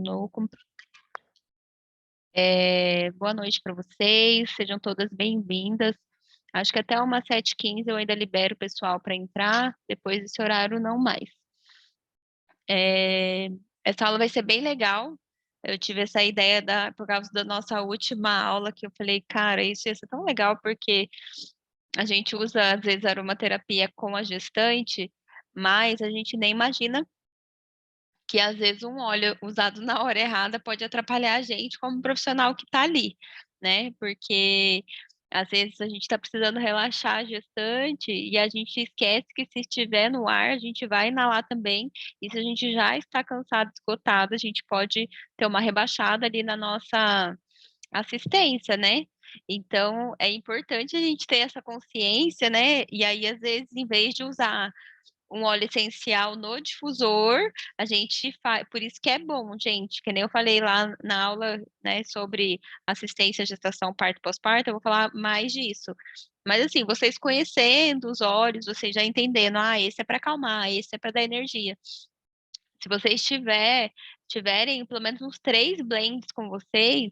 No... boa noite para vocês, sejam todas bem-vindas. Acho que até umas 7h15 eu ainda libero o pessoal para entrar, depois desse horário não mais. Essa aula vai ser bem legal. Eu tive essa ideia por causa da nossa última aula, que eu falei, cara, isso ia ser tão legal, porque a gente usa, às vezes, aromaterapia com a gestante, mas a gente nem imagina que às vezes um óleo usado na hora errada pode atrapalhar a gente como profissional que está ali, né? Porque às vezes a gente está precisando relaxar a gestante e a gente esquece que se estiver no ar, a gente vai inalar também. E se a gente já está cansado, esgotado, a gente pode ter uma rebaixada ali na nossa assistência, né? Então, é importante a gente ter essa consciência, né? E aí, às vezes, em vez de usar um óleo essencial no difusor, a gente faz, por isso que é bom, gente, que nem eu falei lá na aula, né, sobre assistência, gestação, parto, pós-parto, eu vou falar mais disso. Mas assim, vocês conhecendo os óleos, vocês já entendendo, esse é para acalmar, esse é para dar energia. Se vocês tiverem pelo menos uns 3 blends com vocês,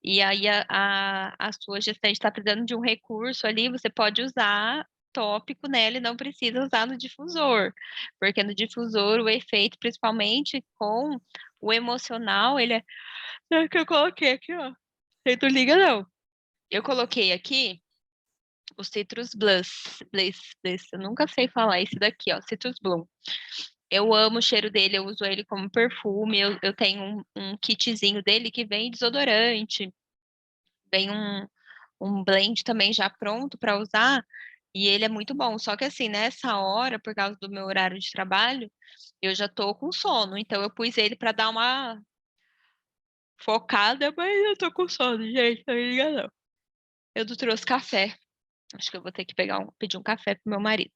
e aí a sua gestante está precisando de um recurso ali, você pode usar tópico nela e não precisa usar no difusor, porque no difusor o efeito, principalmente com o emocional, ele é que eu coloquei aqui, ó. Você não liga, não. Eu coloquei aqui o Citrus Bliss, eu nunca sei falar esse daqui, ó, Citrus Bloom. Eu amo o cheiro dele, eu uso ele como perfume, eu tenho um kitzinho dele que vem desodorante, vem um blend também já pronto para usar, e ele é muito bom. Só que assim, nessa hora, por causa do meu horário de trabalho, eu já tô com sono, então eu pus ele para dar uma focada, mas eu tô com sono, gente, não me liga não. Eu não trouxe café. Acho que eu vou ter que pedir um café pro meu marido.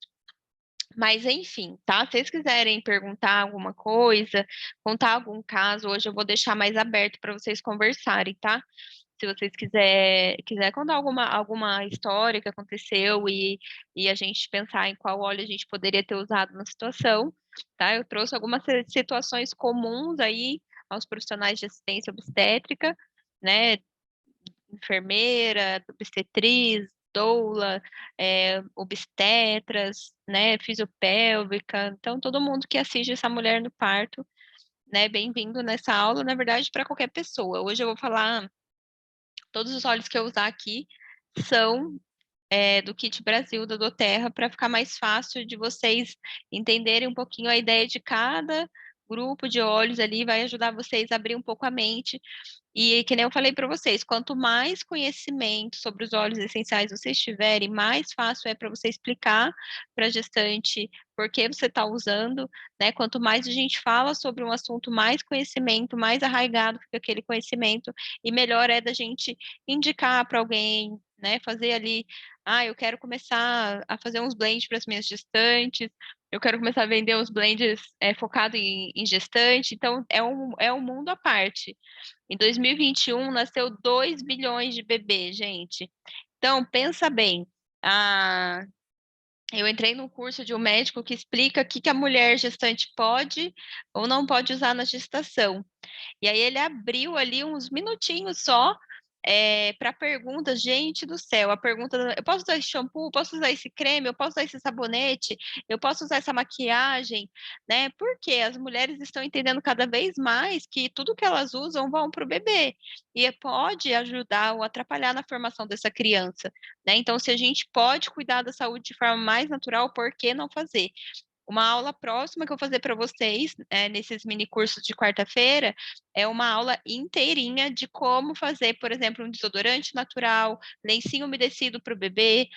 Mas enfim, tá? Se vocês quiserem perguntar alguma coisa, contar algum caso, hoje eu vou deixar mais aberto para vocês conversarem, tá? Se vocês quiser contar alguma história que aconteceu e a gente pensar em qual óleo a gente poderia ter usado na situação, tá? Eu trouxe algumas situações comuns aí aos profissionais de assistência obstétrica, né? Enfermeira, obstetriz, doula, obstetras, né? Fisiopélvica. Então, todo mundo que assiste essa mulher no parto, né? Bem-vindo nessa aula, na verdade, para qualquer pessoa. Hoje eu vou falar. Todos os óleos que eu usar aqui são do Kit Brasil, da Doterra, para ficar mais fácil de vocês entenderem um pouquinho a ideia de cada grupo de óleos ali, vai ajudar vocês a abrir um pouco a mente. E que nem eu falei para vocês, quanto mais conhecimento sobre os óleos essenciais vocês tiverem, mais fácil é para você explicar para a gestante por que você está usando, né? Quanto mais a gente fala sobre um assunto, mais conhecimento, mais arraigado fica aquele conhecimento, e melhor é da gente indicar para alguém, né? Fazer ali, eu quero começar a fazer uns blends para as minhas gestantes, eu quero começar a vender uns blends focado em gestante, então é um mundo à parte. Em 2021, nasceu 2 bilhões de bebês, gente. Então, pensa bem. Ah, eu entrei num curso de um médico que explica o que a mulher gestante pode ou não pode usar na gestação. E aí ele abriu ali uns minutinhos só para perguntas, gente do céu, a pergunta, eu posso usar esse shampoo, posso usar esse creme, eu posso usar esse sabonete, eu posso usar essa maquiagem, né? Porque as mulheres estão entendendo cada vez mais que tudo que elas usam vão para o bebê e pode ajudar ou atrapalhar na formação dessa criança, né? Então, se a gente pode cuidar da saúde de forma mais natural, por que não fazer? Uma aula próxima que eu vou fazer para vocês, nesses mini cursos de quarta-feira, é uma aula inteirinha de como fazer, por exemplo, um desodorante natural, lencinho umedecido para o bebê,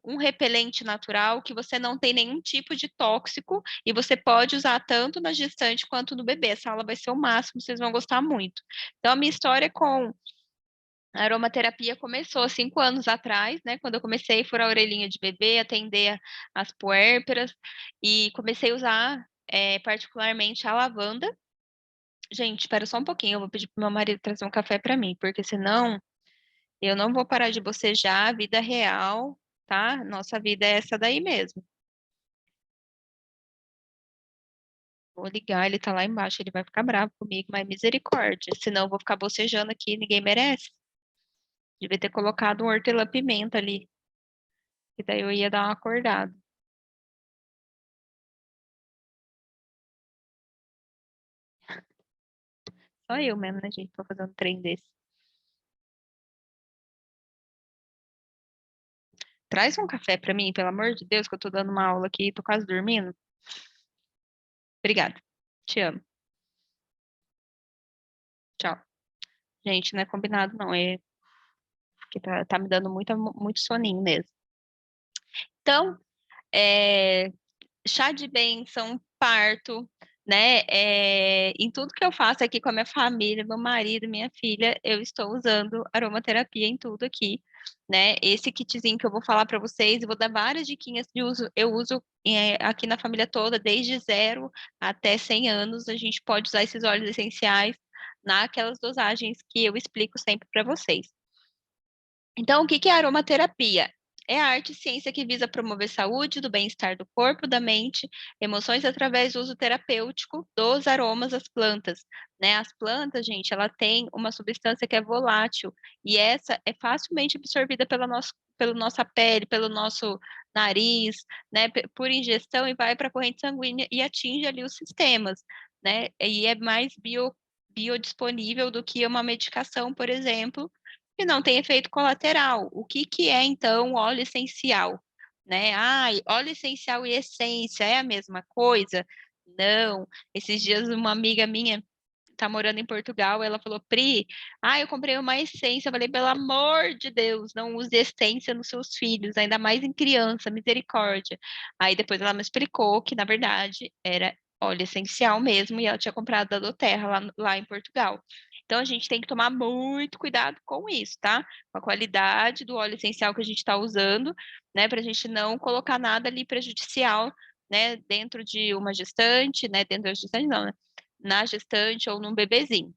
um repelente natural que você não tem nenhum tipo de tóxico e você pode usar tanto na gestante quanto no bebê. Essa aula vai ser o máximo, vocês vão gostar muito. Então, a minha história com a aromaterapia começou 5 anos atrás, né? Quando eu comecei a furar a orelhinha de bebê, atender as puérperas, e comecei a usar particularmente a lavanda. Gente, espera só um pouquinho, eu vou pedir pro meu marido trazer um café para mim, porque senão eu não vou parar de bocejar, vida real, tá? Nossa vida é essa daí mesmo. Vou ligar, ele tá lá embaixo, ele vai ficar bravo comigo, mas misericórdia. Senão eu vou ficar bocejando aqui, ninguém merece. Devia ter colocado um hortelã-pimenta ali, que daí eu ia dar uma acordada. Só eu mesmo, né, gente, pra fazer um trem desse. Traz um café pra mim, pelo amor de Deus, que eu tô dando uma aula aqui, tô quase dormindo. Obrigada. Te amo. Tchau. Gente, não é combinado, não. É que tá me dando muito soninho mesmo. Então, chá de bênção, parto, né? Em tudo que eu faço aqui com a minha família, meu marido, minha filha, eu estou usando aromaterapia em tudo aqui, né? Esse kitzinho que eu vou falar para vocês, eu vou dar várias diquinhas de uso. Eu uso aqui na família toda, desde 0 até 100 anos, a gente pode usar esses óleos essenciais naquelas dosagens que eu explico sempre para vocês. Então, o que é aromaterapia? É a arte e ciência que visa promover saúde do bem-estar do corpo, da mente, emoções através do uso terapêutico dos aromas das plantas, né? As plantas, gente, ela tem uma substância que é volátil e essa é facilmente absorvida pela nossa pele, pelo nosso nariz, né? Por ingestão e vai para a corrente sanguínea e atinge ali os sistemas, né? E é mais biodisponível do que uma medicação, por exemplo, e não tem efeito colateral. O que que é, então, óleo essencial? Né? Óleo essencial e essência é a mesma coisa? Não. Esses dias uma amiga minha tá morando em Portugal, ela falou, Pri, eu comprei uma essência. Eu falei, pelo amor de Deus, não use essência nos seus filhos, ainda mais em criança, misericórdia. Aí depois ela me explicou que, na verdade, era óleo essencial mesmo, e ela tinha comprado da Doterra lá em Portugal. Então a gente tem que tomar muito cuidado com isso, tá? Com a qualidade do óleo essencial que a gente está usando, né? Para a gente não colocar nada ali prejudicial, né? Dentro de uma gestante, né? Dentro da gestante não, né? Na gestante ou num bebezinho.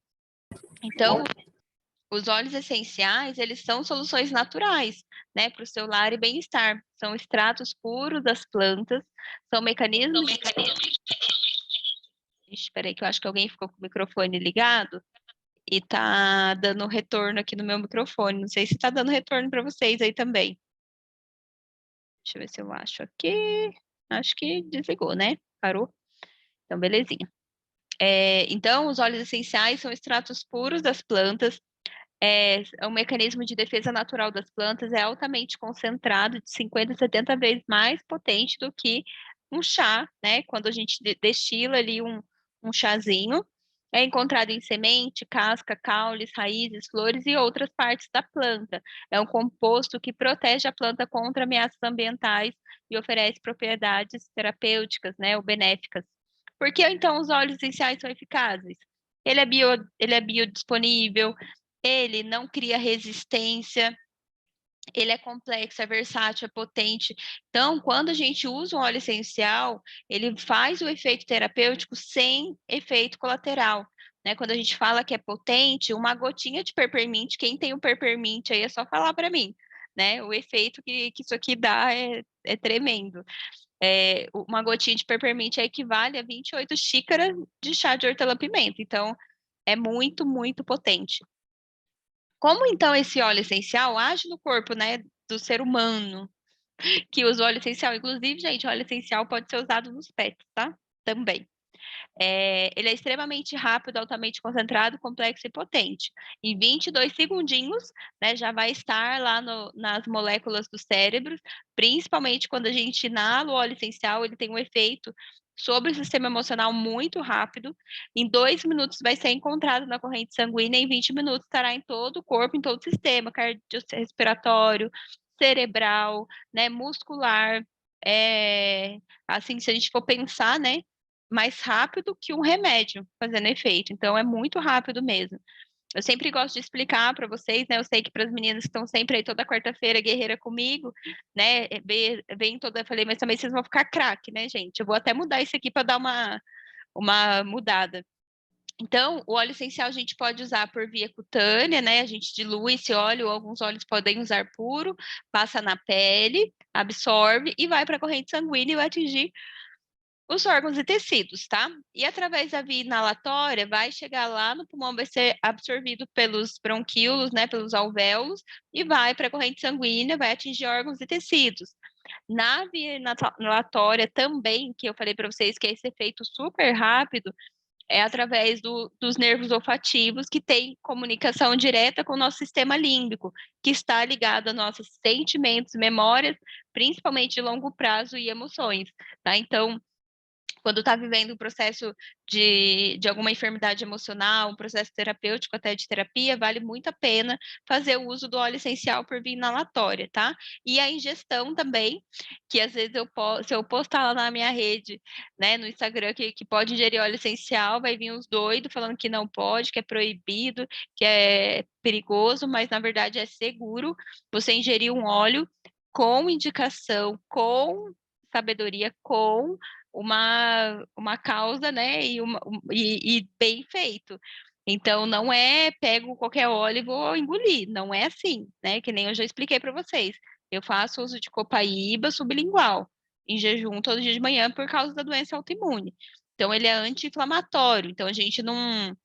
Então, os óleos essenciais, eles são soluções naturais, né, para o seu lar e bem-estar. São extratos puros das plantas, são mecanismos de... Espera aí que eu acho que alguém ficou com o microfone ligado e tá dando retorno aqui no meu microfone. Não sei se tá dando retorno para vocês aí também. Deixa eu ver se eu acho aqui. Acho que desligou, né? Parou? Então, belezinha. Então, os óleos essenciais são extratos puros das plantas. O mecanismo de defesa natural das plantas é altamente concentrado, de 50 a 70 vezes mais potente do que um chá, né? Quando a gente destila ali um chazinho, é encontrado em semente, casca, caules, raízes, flores e outras partes da planta. É um composto que protege a planta contra ameaças ambientais e oferece propriedades terapêuticas, né, ou benéficas. Por que então os óleos essenciais são eficazes? Ele é biodisponível, ele não cria resistência, ele é complexo, é versátil, é potente. Então, quando a gente usa um óleo essencial, ele faz o efeito terapêutico sem efeito colateral. Né? Quando a gente fala que é potente, uma gotinha de peppermint, quem tem o peppermint aí é só falar para mim. Né? O efeito que isso aqui dá é tremendo. Uma gotinha de peppermint equivale a 28 xícaras de chá de hortelã-pimenta. Então, é muito, muito potente. Como então esse óleo essencial age no corpo, né, do ser humano que usa o óleo essencial? Inclusive, gente, o óleo essencial pode ser usado nos pets, tá? Também. Ele é extremamente rápido, altamente concentrado, complexo e potente. Em 22 segundinhos, né, já vai estar lá nas moléculas do cérebro, principalmente quando a gente inala o óleo essencial, ele tem um efeito sobre o sistema emocional muito rápido. Em 2 minutos vai ser encontrado na corrente sanguínea, em 20 minutos estará em todo o corpo, em todo o sistema cardiorrespiratório, cerebral, né, muscular. Assim, se a gente for pensar, né, mais rápido que um remédio fazendo efeito. Então, é muito rápido mesmo. Eu sempre gosto de explicar para vocês, né? Eu sei que para as meninas que estão sempre aí toda quarta-feira guerreira comigo, né? Vem toda, eu falei, mas também vocês vão ficar craque, né, gente? Eu vou até mudar isso aqui para dar uma mudada. Então, o óleo essencial a gente pode usar por via cutânea, né? A gente dilui esse óleo, alguns óleos podem usar puro, passa na pele, absorve e vai para a corrente sanguínea e vai atingir os órgãos e tecidos, tá? E através da via inalatória vai chegar lá no pulmão, vai ser absorvido pelos bronquíolos, né, pelos alvéolos, e vai para a corrente sanguínea, vai atingir órgãos e tecidos. Na via inalatória também, que eu falei para vocês que é esse efeito super rápido, é através dos nervos olfativos, que tem comunicação direta com o nosso sistema límbico, que está ligado a nossos sentimentos, memórias, principalmente de longo prazo e emoções, tá? Então, quando está vivendo um processo de alguma enfermidade emocional, um processo terapêutico até de terapia, vale muito a pena fazer o uso do óleo essencial por via inalatória, tá? E a ingestão também, que às vezes se eu postar lá na minha rede, né, no Instagram, que pode ingerir óleo essencial, vai vir uns doidos falando que não pode, que é proibido, que é perigoso, mas na verdade é seguro você ingerir um óleo com indicação, com sabedoria, com uma causa, né? E bem feito. Então, não é pego qualquer óleo e vou engolir. Não é assim, né? Que nem eu já expliquei para vocês. Eu faço uso de copaíba sublingual em jejum todo dia de manhã por causa da doença autoimune. Então, ele é anti-inflamatório. Então, a gente não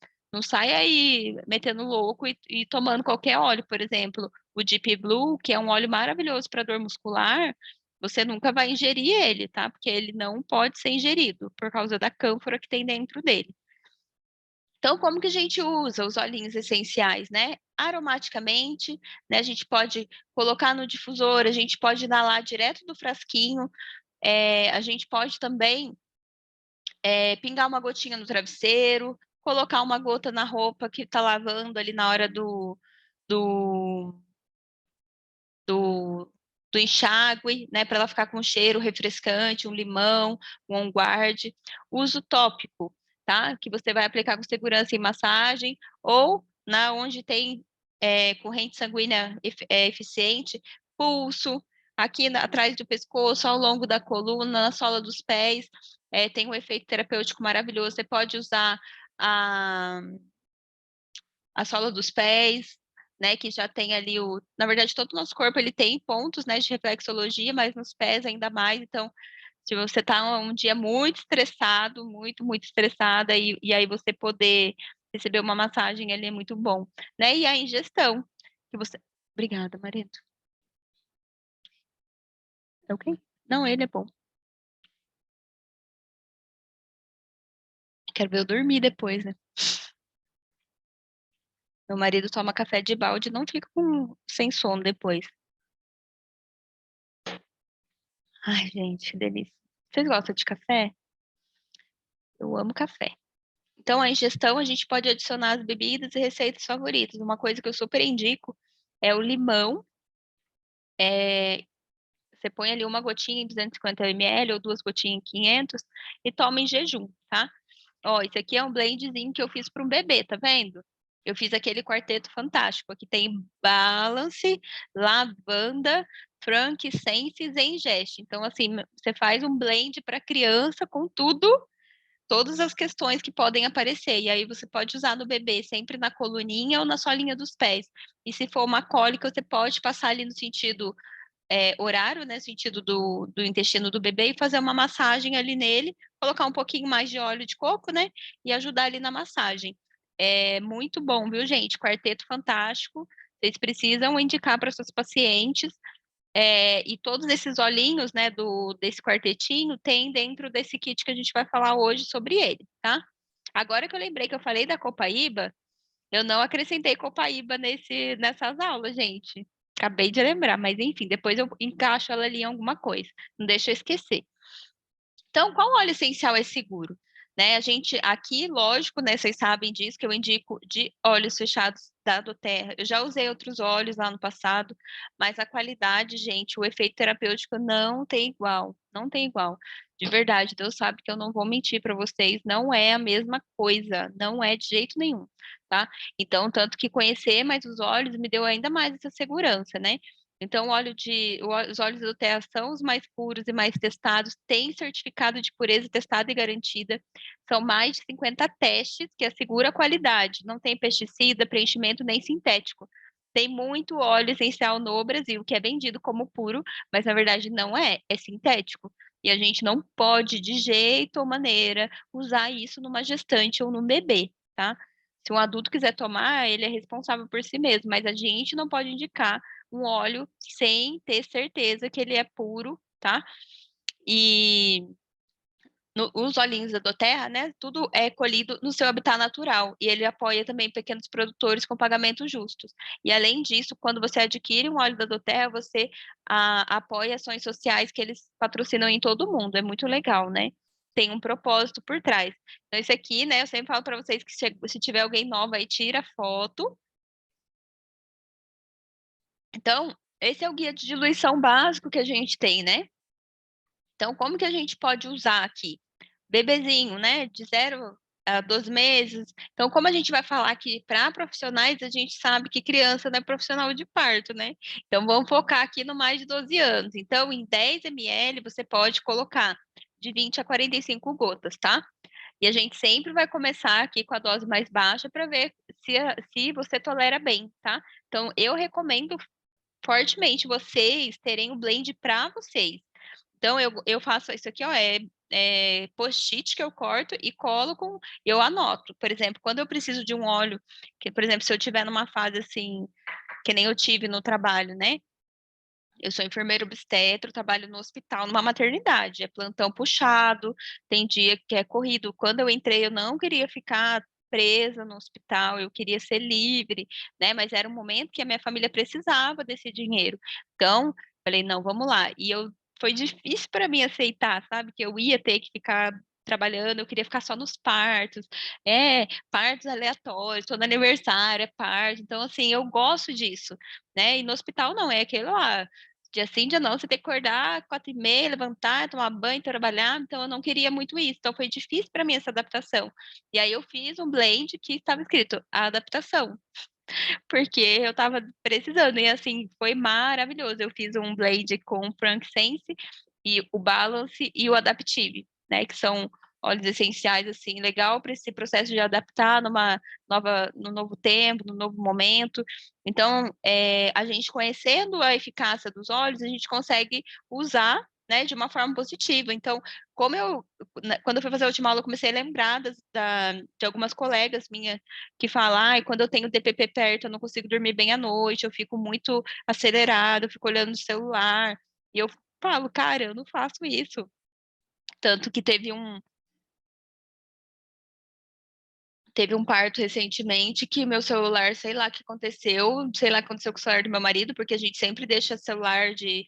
sai aí metendo louco e tomando qualquer óleo. Por exemplo, o Deep Blue, que é um óleo maravilhoso para dor muscular, você nunca vai ingerir ele, tá? Porque ele não pode ser ingerido por causa da cânfora que tem dentro dele. Então, como que a gente usa os óleos essenciais, né? Aromaticamente, né? A gente pode colocar no difusor, a gente pode inalar direto do frasquinho, a gente pode também pingar uma gotinha no travesseiro, colocar uma gota na roupa que está lavando ali na hora do, do, do enxágue, né, para ela ficar com um cheiro refrescante, um limão, um on guard. Uso tópico, tá? Que você vai aplicar com segurança em massagem ou na onde tem corrente sanguínea eficiente, pulso, aqui atrás do pescoço, ao longo da coluna, na sola dos pés, tem um efeito terapêutico maravilhoso. Você pode usar a a sola dos pés, né, que já tem ali na verdade, todo o nosso corpo ele tem pontos, né, de reflexologia, mas nos pés ainda mais, então, se você tá um dia muito estressado, muito, muito estressada, e aí você poder receber uma massagem ali é muito bom, né, e a ingestão, que você... Obrigada, marido. É ok? Não, ele é bom. Quero ver eu dormir depois, né? Meu marido toma café de balde e não fica sem sono depois. Ai, gente, que delícia. Vocês gostam de café? Eu amo café. Então, a ingestão, a gente pode adicionar as bebidas e receitas favoritas. Uma coisa que eu super indico é o limão. Você põe ali uma gotinha em 250 ml ou duas gotinhas em 500 e toma em jejum, tá? Ó, esse aqui é um blendzinho que eu fiz para um bebê, tá vendo? Eu fiz aquele quarteto fantástico. Aqui tem balance, lavanda, frankincense e zengeste. Então, assim, você faz um blend para criança com tudo, todas as questões que podem aparecer. E aí você pode usar no bebê sempre na coluninha ou na solinha dos pés. E se for uma cólica, você pode passar ali no sentido horário, né, sentido do intestino do bebê, e fazer uma massagem ali nele, colocar um pouquinho mais de óleo de coco, né, e ajudar ali na massagem. É muito bom, viu, gente? Quarteto fantástico. Vocês precisam indicar para seus pacientes. E todos esses olhinhos, né, desse quartetinho, tem dentro desse kit que a gente vai falar hoje sobre ele, tá? Agora que eu lembrei que eu falei da Copaíba, eu não acrescentei Copaíba nessas aulas, gente. Acabei de lembrar, mas enfim, depois eu encaixo ela ali em alguma coisa. Não deixa eu esquecer. Então, qual óleo essencial é seguro? Né, a gente aqui, lógico, né, vocês sabem disso, que eu indico de óleos fechados da doTERRA. Eu já usei outros óleos lá no passado, mas a qualidade, gente, o efeito terapêutico não tem igual, não tem igual. De verdade, Deus sabe que eu não vou mentir para vocês, não é a mesma coisa, não é de jeito nenhum, tá? Então, tanto que conhecer mais os óleos me deu ainda mais essa segurança, né? Então, os óleos do Terra são os mais puros e mais testados, têm certificado de pureza testada e garantida. São mais de 50 testes que asseguram a qualidade. Não tem pesticida, preenchimento nem sintético. Tem muito óleo essencial no Brasil que é vendido como puro, mas na verdade não é, é sintético. E a gente não pode, de jeito ou maneira, usar isso numa gestante ou num bebê, tá? Se um adulto quiser tomar, ele é responsável por si mesmo, mas a gente não pode indicar um óleo sem ter certeza que ele é puro, tá? E os olhinhos da Doterra, né? Tudo é colhido no seu habitat natural e ele apoia também pequenos produtores com pagamentos justos. E além disso, quando você adquire um óleo da Doterra, você apoia ações sociais que eles patrocinam em todo o mundo. É muito legal, né? Tem um propósito por trás. Então, esse aqui, né? Eu sempre falo para vocês que se tiver alguém nova aí, tira foto. Então, esse é o guia de diluição básico que a gente tem, né? Então, como que a gente pode usar aqui? Bebezinho, né? De 0 a 12 meses. Então, como a gente vai falar que para profissionais, a gente sabe que criança não é profissional de parto, né? Então, vamos focar aqui no mais de 12 anos. Então, em 10 ml, você pode colocar de 20 a 45 gotas, tá? E a gente sempre vai começar aqui com a dose mais baixa para ver se você tolera bem, tá? Então, eu recomendo fortemente vocês terem o blend para vocês. Então, eu faço isso aqui, ó, post-it que eu corto e colo eu anoto. Por exemplo, quando eu preciso de um óleo, que, por exemplo, se eu tiver numa fase assim, que nem eu tive no trabalho, né? Eu sou enfermeira obstetra, trabalho no hospital, numa maternidade. É plantão puxado, tem dia que é corrido. Quando eu entrei, eu não queria ficar presa no hospital, eu queria ser livre, né? Mas era um momento que a minha família precisava desse dinheiro. Então, falei, não, vamos lá. Foi difícil para mim aceitar, sabe? Que eu ia ter que ficar trabalhando, eu queria ficar só nos partos. Partos aleatórios, todo aniversário é parto. Então, assim, eu gosto disso, né? E no hospital não, é aquilo lá dia sim, dia não, você tem que acordar 4h30, levantar, tomar banho, trabalhar, então eu não queria muito isso, então foi difícil para mim essa adaptação. E aí eu fiz um blend que estava escrito a adaptação, porque eu estava precisando, e assim, foi maravilhoso. Eu fiz um blend com o Frankincense e o Balance e o Adaptive, né, que são óleos essenciais, assim, legal para esse processo de adaptar no novo tempo, no novo momento. Então, a gente conhecendo a eficácia dos óleos, a gente consegue usar, né, de uma forma positiva. Então, quando eu fui fazer a última aula, eu comecei a lembrar de algumas colegas minhas que falam, quando eu tenho DPP perto, eu não consigo dormir bem à noite, eu fico muito acelerada, eu fico olhando no celular. E eu falo, cara, eu não faço isso. Tanto que teve um parto recentemente que meu celular, sei lá o que aconteceu com o celular do meu marido, porque a gente sempre deixa celular de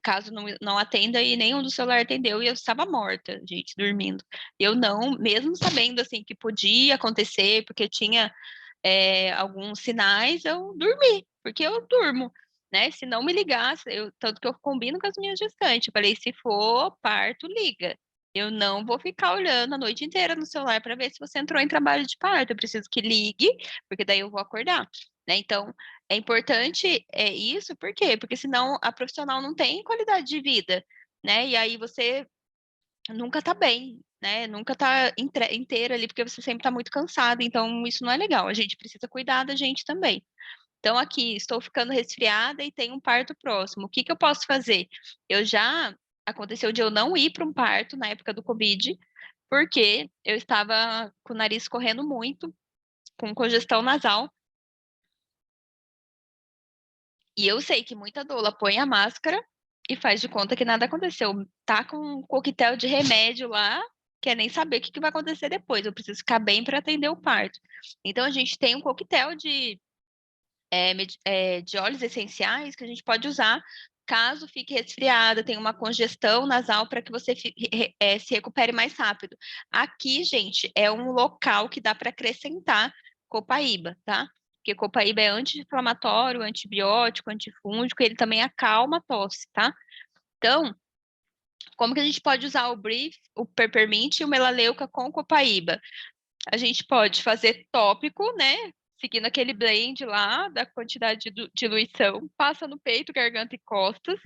caso não atenda e nenhum do celular atendeu e eu estava morta, gente, dormindo. Eu não, mesmo sabendo assim que podia acontecer, porque tinha alguns sinais, eu dormi, porque eu durmo, né? Se não me ligasse, tanto que eu combino com as minhas gestantes. Falei, se for parto, liga. Eu não vou ficar olhando a noite inteira no celular para ver se você entrou em trabalho de parto. Eu preciso que ligue, porque daí eu vou acordar, né? Então, é importante isso, por quê? Porque senão a profissional não tem qualidade de vida, né? E aí você nunca tá bem, né? Nunca tá inteira ali, porque você sempre tá muito cansada, então isso não é legal. A gente precisa cuidar da gente também. Então, aqui, estou ficando resfriada e tenho um parto próximo. O que que eu posso fazer? Aconteceu de eu não ir para um parto na época do Covid, porque eu estava com o nariz correndo muito, com congestão nasal, e eu sei que muita doula põe a máscara e faz de conta que nada aconteceu. Tá com um coquetel de remédio lá, quer nem saber o que que vai acontecer depois. Eu preciso ficar bem para atender o parto. Então, a gente tem um coquetel de óleos essenciais que a gente pode usar caso fique resfriada, tenha uma congestão nasal para que você se recupere mais rápido. Aqui, gente, é um local que dá para acrescentar copaíba, tá? Porque copaíba é anti-inflamatório, antibiótico, antifúngico, ele também acalma a tosse, tá? Então, como que a gente pode usar o Brief, o Peppermint e o Melaleuca com copaíba? A gente pode fazer tópico, né? Seguindo aquele blend lá da quantidade de diluição, passa no peito, garganta e costas.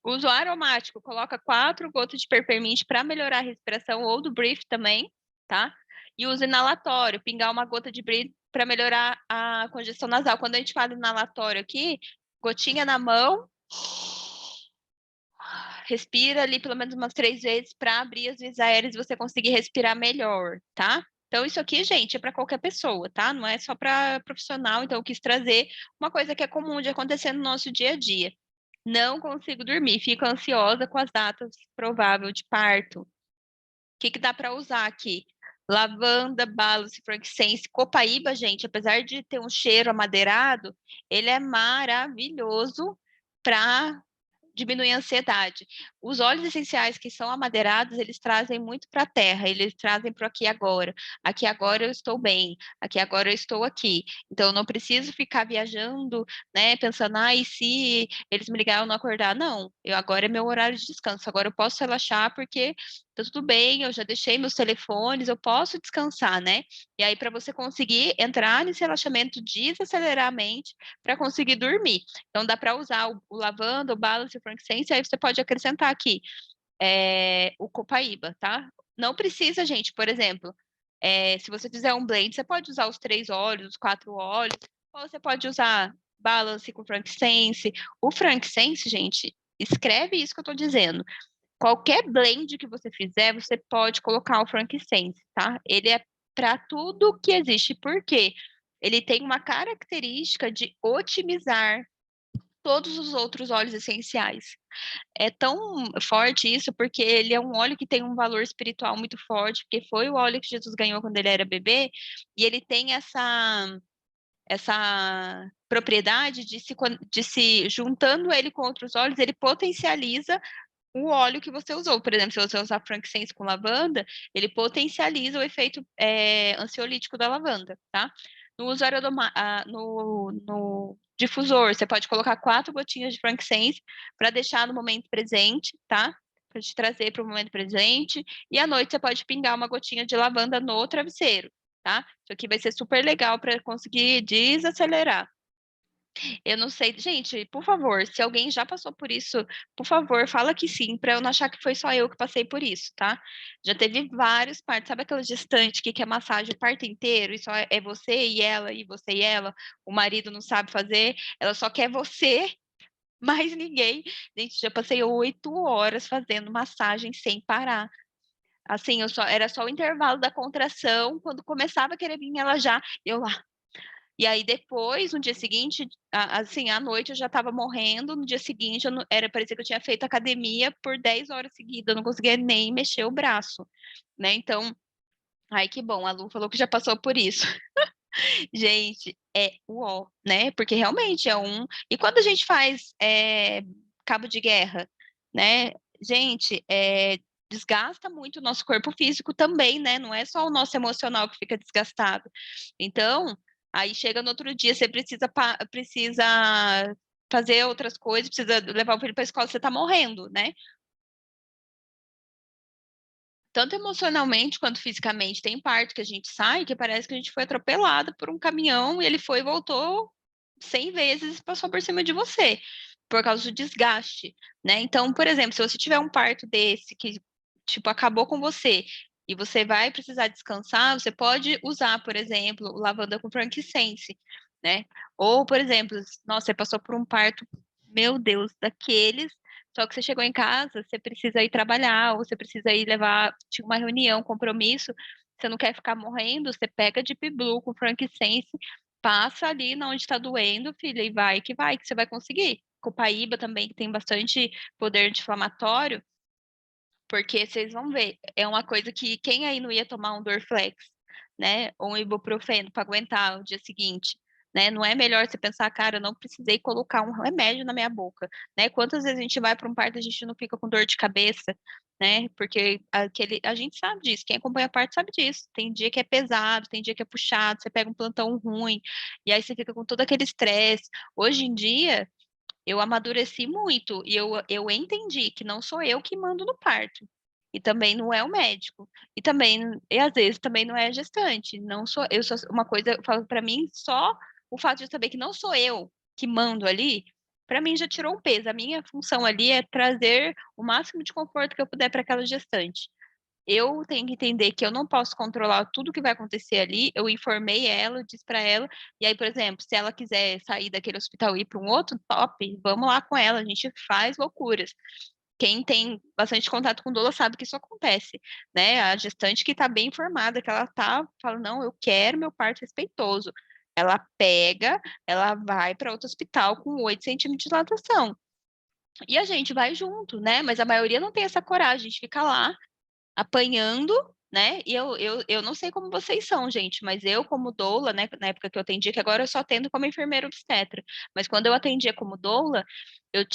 Uso aromático, coloca 4 gotas de peppermint para melhorar a respiração, ou do brief também, tá? E uso inalatório, pingar uma gota de brief para melhorar a congestão nasal. Quando a gente fala inalatório aqui, gotinha na mão respira ali pelo menos umas 3 vezes para abrir as vias aéreas e você conseguir respirar melhor, tá? Então, isso aqui, gente, é para qualquer pessoa, tá? Não é só para profissional. Então, eu quis trazer uma coisa que é comum de acontecer no nosso dia a dia. Não consigo dormir, fico ansiosa com as datas provável de parto. O que que dá para usar aqui? Lavanda, balos, frankincense, copaíba, gente, apesar de ter um cheiro amadeirado, ele é maravilhoso para diminuir a ansiedade. Os óleos essenciais que são amadeirados, eles trazem muito para a terra, eles trazem para o aqui e agora. Aqui agora eu estou bem, aqui agora eu estou aqui. Então eu não preciso ficar viajando, né, pensando, e se eles me ligarem eu não acordar? Não, eu agora é meu horário de descanso, agora eu posso relaxar porque tá tudo bem, eu já deixei meus telefones, eu posso descansar, né? E aí para você conseguir entrar nesse relaxamento, desacelerar a mente para conseguir dormir. Então, dá para usar o lavanda, o balance, o frankincense, aí você pode acrescentar aqui o copaíba, tá? Não precisa, gente, por exemplo, se você fizer um blend, você pode usar os 3 óleos, os 4 óleos, ou você pode usar balance com frankincense. O frankincense, gente, escreve isso que eu tô dizendo. Qualquer blend que você fizer, você pode colocar o frankincense, tá? Ele é para tudo que existe. Por quê? Ele tem uma característica de otimizar todos os outros óleos essenciais. É tão forte isso porque ele é um óleo que tem um valor espiritual muito forte, porque foi o óleo que Jesus ganhou quando ele era bebê, e ele tem essa propriedade de se juntando ele com outros óleos, ele potencializa o óleo que você usou. Por exemplo, se você usar frankincense com lavanda, ele potencializa o efeito ansiolítico da lavanda, tá? No usuário no difusor, você pode colocar 4 gotinhas de frankincense para deixar no momento presente, tá? Para te trazer para o momento presente. E à noite você pode pingar uma gotinha de lavanda no travesseiro, tá? Isso aqui vai ser super legal para conseguir desacelerar. Eu não sei, gente, por favor, se alguém já passou por isso, por favor, fala que sim, para eu não achar que foi só eu que passei por isso, tá? Já teve vários partos, sabe aquela gestante que quer massagem o parto inteiro, e só é você e ela, e você e ela, o marido não sabe fazer, ela só quer você, mais ninguém. Gente, já passei 8 horas fazendo massagem sem parar. Assim, era só o intervalo da contração, quando começava a querer vir ela já, eu lá. E aí depois, no dia seguinte, assim, à noite eu já estava morrendo, no dia seguinte parecia que eu tinha feito academia por 10 horas seguidas, eu não conseguia nem mexer o braço, né? Então, ai que bom, a Lu falou que já passou por isso. Gente, é uó, né? Porque realmente é um. E quando a gente faz cabo de guerra, né? Gente, desgasta muito o nosso corpo físico também, né? Não é só o nosso emocional que fica desgastado. Então, aí chega no outro dia, você precisa fazer outras coisas, precisa levar o filho para a escola, você tá morrendo, né? Tanto emocionalmente quanto fisicamente. Tem parte que a gente sai que parece que a gente foi atropelada por um caminhão e ele foi e voltou 100 vezes e passou por cima de você, por causa do desgaste, né? Então, por exemplo, se você tiver um parto desse que, tipo, acabou com você e você vai precisar descansar, você pode usar, por exemplo, o lavanda com frankincense, né? Ou, por exemplo, nossa, você passou por um parto, meu Deus, daqueles só que você chegou em casa, você precisa ir trabalhar, ou você precisa ir levar tipo, uma reunião, um compromisso, você não quer ficar morrendo, você pega Deep Blue com frankincense, passa ali na onde está doendo, filha, e vai, que você vai conseguir. Copaíba também, que tem bastante poder anti-inflamatório, porque vocês vão ver, é uma coisa que quem aí não ia tomar um Dorflex, né, ou um ibuprofeno para aguentar o dia seguinte, né? Não é melhor você pensar, cara, eu não precisei colocar um remédio na minha boca, né? Quantas vezes a gente vai para um parto e a gente não fica com dor de cabeça, né? Porque a gente sabe disso, quem acompanha a parto sabe disso. Tem dia que é pesado, tem dia que é puxado, você pega um plantão ruim, e aí você fica com todo aquele estresse. Hoje em dia, eu amadureci muito e eu entendi que não sou eu que mando no parto. E também não é o médico. E às vezes também não é a gestante. Não sou eu sou uma coisa, eu falo para mim, só o fato de eu saber que não sou eu que mando ali, para mim já tirou um peso. A minha função ali é trazer o máximo de conforto que eu puder para aquela gestante. Eu tenho que entender que eu não posso controlar tudo que vai acontecer ali. Eu informei ela, eu disse para ela. E aí, por exemplo, se ela quiser sair daquele hospital e ir para um outro top, vamos lá com ela. A gente faz loucuras. quem tem bastante contato com doula sabe que isso acontece, né? A gestante que está bem informada, que ela tá, fala, não, eu quero meu parto respeitoso. Ela pega, ela vai para outro hospital com 8 centímetros de dilatação. E a gente vai junto, né? Mas a maioria não tem essa coragem, a gente fica lá apanhando, né? E eu não sei como vocês são, gente, mas eu, como doula, né, na época que eu atendia, que agora eu só atendo como enfermeira obstetra, mas quando eu atendia como doula, eu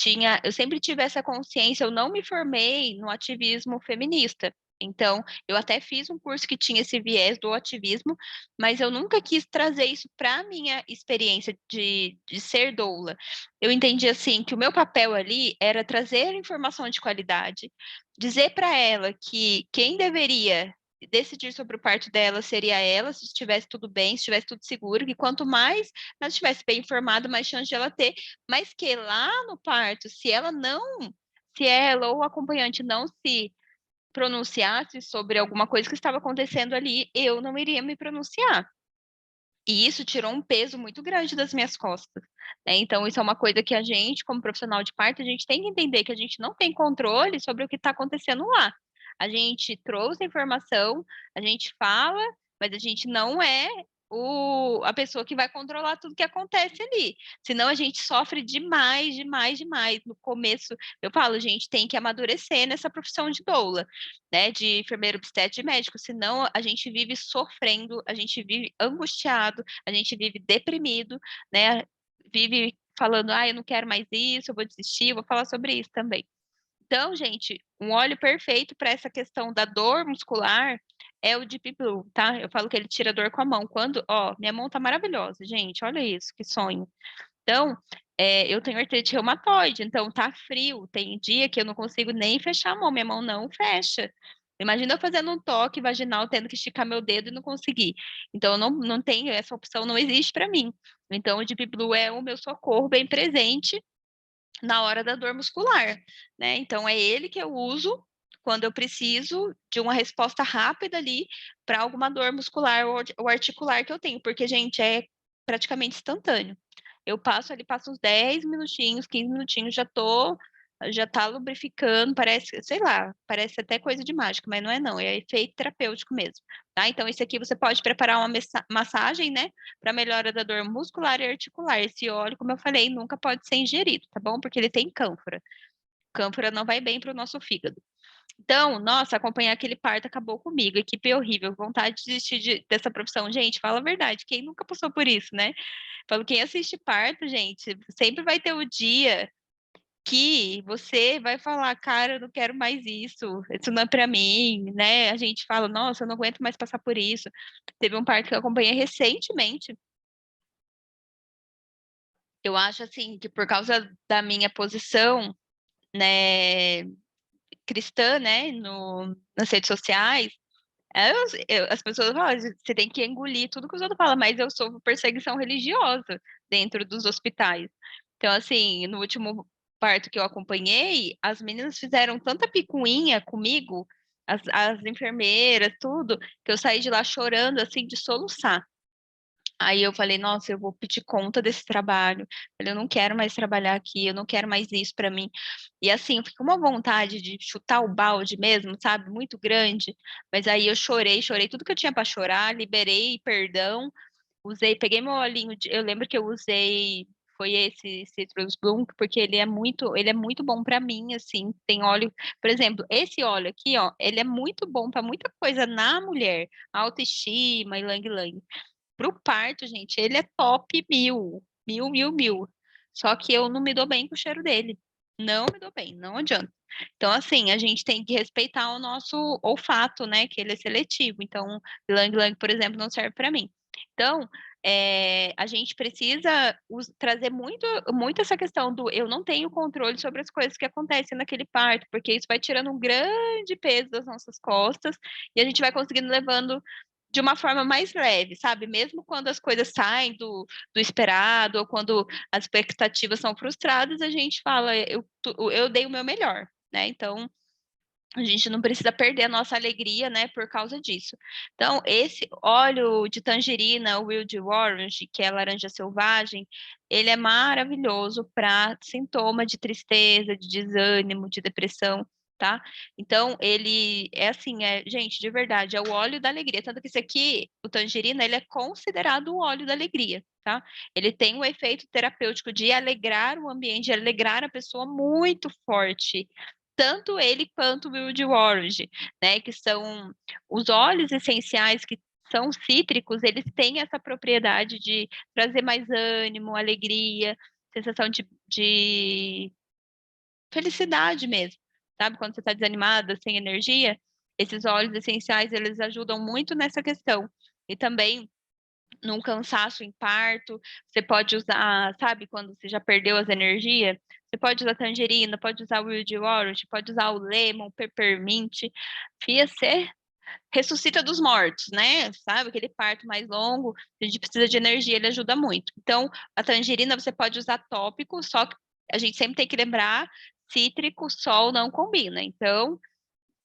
sempre tive essa consciência, eu não me formei no ativismo feminista. Então, eu até fiz um curso que tinha esse viés do ativismo, mas eu nunca quis trazer isso para a minha experiência de ser doula. Eu entendi assim que o meu papel ali era trazer informação de qualidade, dizer para ela que quem deveria decidir sobre o parto dela seria ela, se estivesse tudo bem, se estivesse tudo seguro, que quanto mais ela estivesse bem informada, mais chance de ela ter, mas que lá no parto, se ela ou o acompanhante não se pronunciasse sobre alguma coisa que estava acontecendo ali, eu não iria me pronunciar. E isso tirou um peso muito grande das minhas costas, né? Então, isso é uma coisa que a gente, como profissional de parto, a gente tem que entender que a gente não tem controle sobre o que está acontecendo lá. A gente trouxe a informação, a gente fala, mas a gente não é a pessoa que vai controlar tudo que acontece ali. Senão a gente sofre demais, demais, demais. No começo, eu falo, gente, tem que amadurecer nessa profissão de doula, né, de enfermeiro obstetra e médico, senão a gente vive sofrendo, a gente vive angustiado, a gente vive deprimido, né, vive falando, ah, eu não quero mais isso, eu vou desistir, eu vou falar sobre isso também. Então, gente, um óleo perfeito para essa questão da dor muscular é o Deep Blue, tá? Eu falo que ele tira dor com a mão. Quando, ó, minha mão tá maravilhosa, gente, olha isso, que sonho. Então, eu tenho artrite reumatoide, então tá frio. Tem dia que eu não consigo nem fechar a mão, minha mão não fecha. Imagina eu fazendo um toque vaginal, tendo que esticar meu dedo e não conseguir. Então, eu não tenho, essa opção não existe para mim. Então, o Deep Blue é o meu socorro bem presente na hora da dor muscular, né? Então, é ele que eu uso quando eu preciso de uma resposta rápida ali para alguma dor muscular ou articular que eu tenho, porque, gente, é praticamente instantâneo. Eu passo ali, passo uns 10 minutinhos, 15 minutinhos, já tá lubrificando, parece, sei lá, parece até coisa de mágica, mas não é não, é efeito terapêutico mesmo, tá? Então, isso aqui você pode preparar uma massagem, né, para melhora da dor muscular e articular. Esse óleo, como eu falei, nunca pode ser ingerido, tá bom? Porque ele tem cânfora. Cânfora não vai bem para o nosso fígado. Então, nossa, acompanhar aquele parto acabou comigo. Equipe horrível, vontade de desistir dessa profissão. Gente, fala a verdade, quem nunca passou por isso, né? Falo, quem assiste parto, gente, sempre vai ter o dia que você vai falar, cara, eu não quero mais isso não é pra mim, né? A gente fala, nossa, eu não aguento mais passar por isso. Teve um parto que eu acompanhei recentemente. Eu acho assim que por causa da minha posição, né, cristã, né, nas redes sociais, as pessoas falam, você tem que engolir tudo que os outros falam, mas eu sofro perseguição religiosa dentro dos hospitais. Então, assim, no último parto que eu acompanhei, as meninas fizeram tanta picuinha comigo, as enfermeiras, tudo, que eu saí de lá chorando, assim, de soluçar. Aí eu falei, nossa, eu vou pedir conta desse trabalho. Eu não quero mais trabalhar aqui, eu não quero mais isso para mim. E assim, eu fiquei com uma vontade de chutar o balde mesmo, sabe? Muito grande. Mas aí eu chorei, chorei tudo que eu tinha para chorar, liberei perdão, usei, peguei meu olhinho eu lembro que eu usei foi esse Citrus Bloom, porque ele é muito bom para mim, assim, tem óleo, por exemplo, esse óleo aqui, ó, ele é muito bom para muita coisa na mulher, autoestima, e lang lang. Pro parto, gente, ele é top mil, mil, mil, mil. Só que eu não me dou bem com o cheiro dele. Não me dou bem, não adianta. Então, assim, a gente tem que respeitar o nosso olfato, né? Que ele é seletivo. Então, Lang Lang, por exemplo, não serve para mim. Então, a gente precisa trazer muito, muito essa questão do eu não tenho controle sobre as coisas que acontecem naquele parto, porque isso vai tirando um grande peso das nossas costas e a gente vai conseguindo levando de uma forma mais leve, sabe? Mesmo quando as coisas saem do esperado, ou quando as expectativas são frustradas, a gente fala, eu dei o meu melhor, né? Então, A gente não precisa perder a nossa alegria, né, por causa disso. Então, esse óleo de tangerina, o Wild Orange, que é laranja selvagem, ele é maravilhoso para sintoma de tristeza, de desânimo, de depressão, tá? Então, ele é assim, gente, de verdade, é o óleo da alegria. Tanto que esse aqui, o tangerina, ele é considerado o óleo da alegria, tá? Ele tem um efeito terapêutico de alegrar o ambiente, de alegrar a pessoa muito forte, tanto ele quanto o Wild Orange, né, que são os óleos essenciais que são cítricos, eles têm essa propriedade de trazer mais ânimo, alegria, sensação de felicidade mesmo, sabe? Quando você está desanimada, sem energia, esses óleos essenciais, eles ajudam muito nessa questão. E também num cansaço em parto, você pode usar, sabe, quando você já perdeu as energias, você pode usar tangerina, pode usar o wild orange, pode usar o lemon, peppermint, fia, você ressuscita dos mortos, né? Sabe, aquele parto mais longo, a gente precisa de energia, ele ajuda muito. Então, a tangerina você pode usar tópico, só que a gente sempre tem que lembrar, cítrico, sol não combina. Então,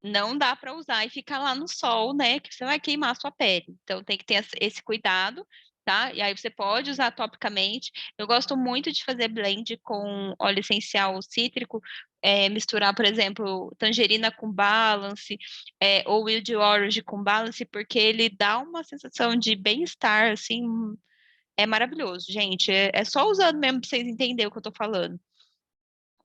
não dá para usar e ficar lá no sol, né? Que você vai queimar a sua pele. Então tem que ter esse cuidado, tá? E aí você pode usar topicamente. Eu gosto muito de fazer blend com óleo essencial cítrico, misturar, por exemplo, tangerina com balance, ou wild orange com balance, porque ele dá uma sensação de bem-estar, assim, é maravilhoso, gente. É só usando mesmo para vocês entenderem o que eu tô falando.